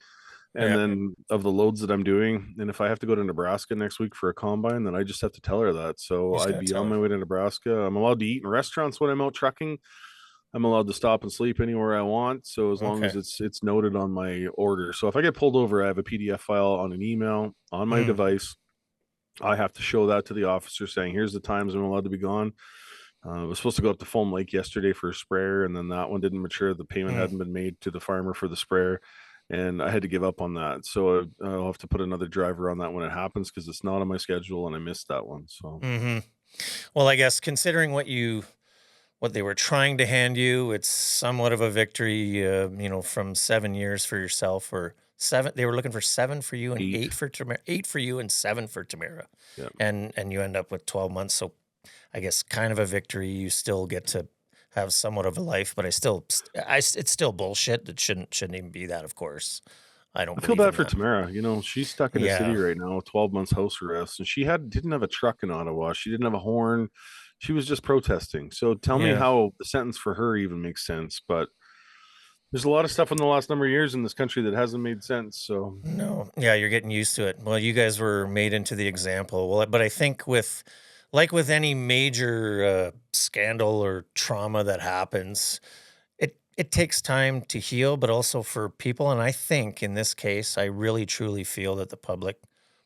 And then of the loads that I'm doing, and if I have to go to Nebraska next week for a combine, then I just have to tell her that. So I'd be on my way to Nebraska. I'm allowed to eat in restaurants when I'm out trucking. I'm allowed to stop and sleep anywhere I want. So as long as it's noted on my order. So if I get pulled over, I have a PDF file on an email on my device. I have to show that to the officer saying, here's the times I'm allowed to be gone. I was supposed to go up to Foam Lake yesterday for a sprayer, and then that one didn't mature. The payment hadn't been made to the farmer for the sprayer, and I had to give up on that. So I'll have to put another driver on that when it happens because it's not on my schedule, and I missed that one. So, well, I guess considering what they were trying to hand you, it's somewhat of a victory. From 7 years for yourself, or 7. They were looking for 7 for you and 8 for Tamara. 8 for you and 7 for Tamara. Yep. And you end up with 12 months. So I guess kind of a victory. You still get to have somewhat of a life, but it's still bullshit. It shouldn't even be that, of course. I feel bad for Tamara. She's stuck in a city right now with 12 months house arrest, and she didn't have a truck in Ottawa. She didn't have a horn. She was just protesting. So tell me how the sentence for her even makes sense. But there's a lot of stuff in the last number of years in this country that hasn't made sense. So no, you're getting used to it. Well, you guys were made into the example. Well, but I think with any major scandal or trauma that happens, it takes time to heal, but also for people. And I think in this case, I really truly feel that the public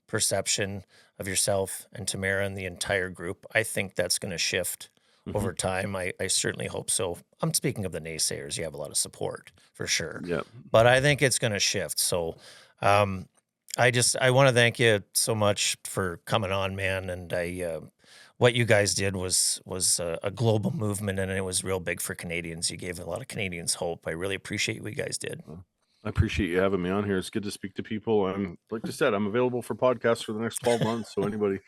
perception of yourself and Tamara and the entire group, I think that's going to shift over time. I certainly hope so. I'm speaking of the naysayers. You have a lot of support for sure. Yeah. But I think it's going to shift. So I want to thank you so much for coming on, man. And what you guys did was a global movement, and it was real big for Canadians. You gave a lot of Canadians hope. I really appreciate what you guys did. I appreciate you having me on here. It's good to speak to people. I'm, like I said, I'm available for podcasts for the next 12 months. So anybody.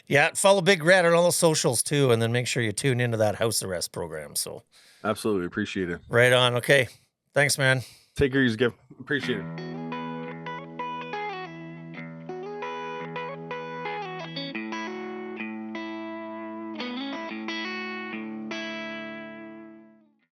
Yeah. Follow Big Red on all the socials too. And then make sure you tune into that house arrest program. So absolutely appreciate it. Right on. Okay. Thanks, man. Take care, Giv. Appreciate it.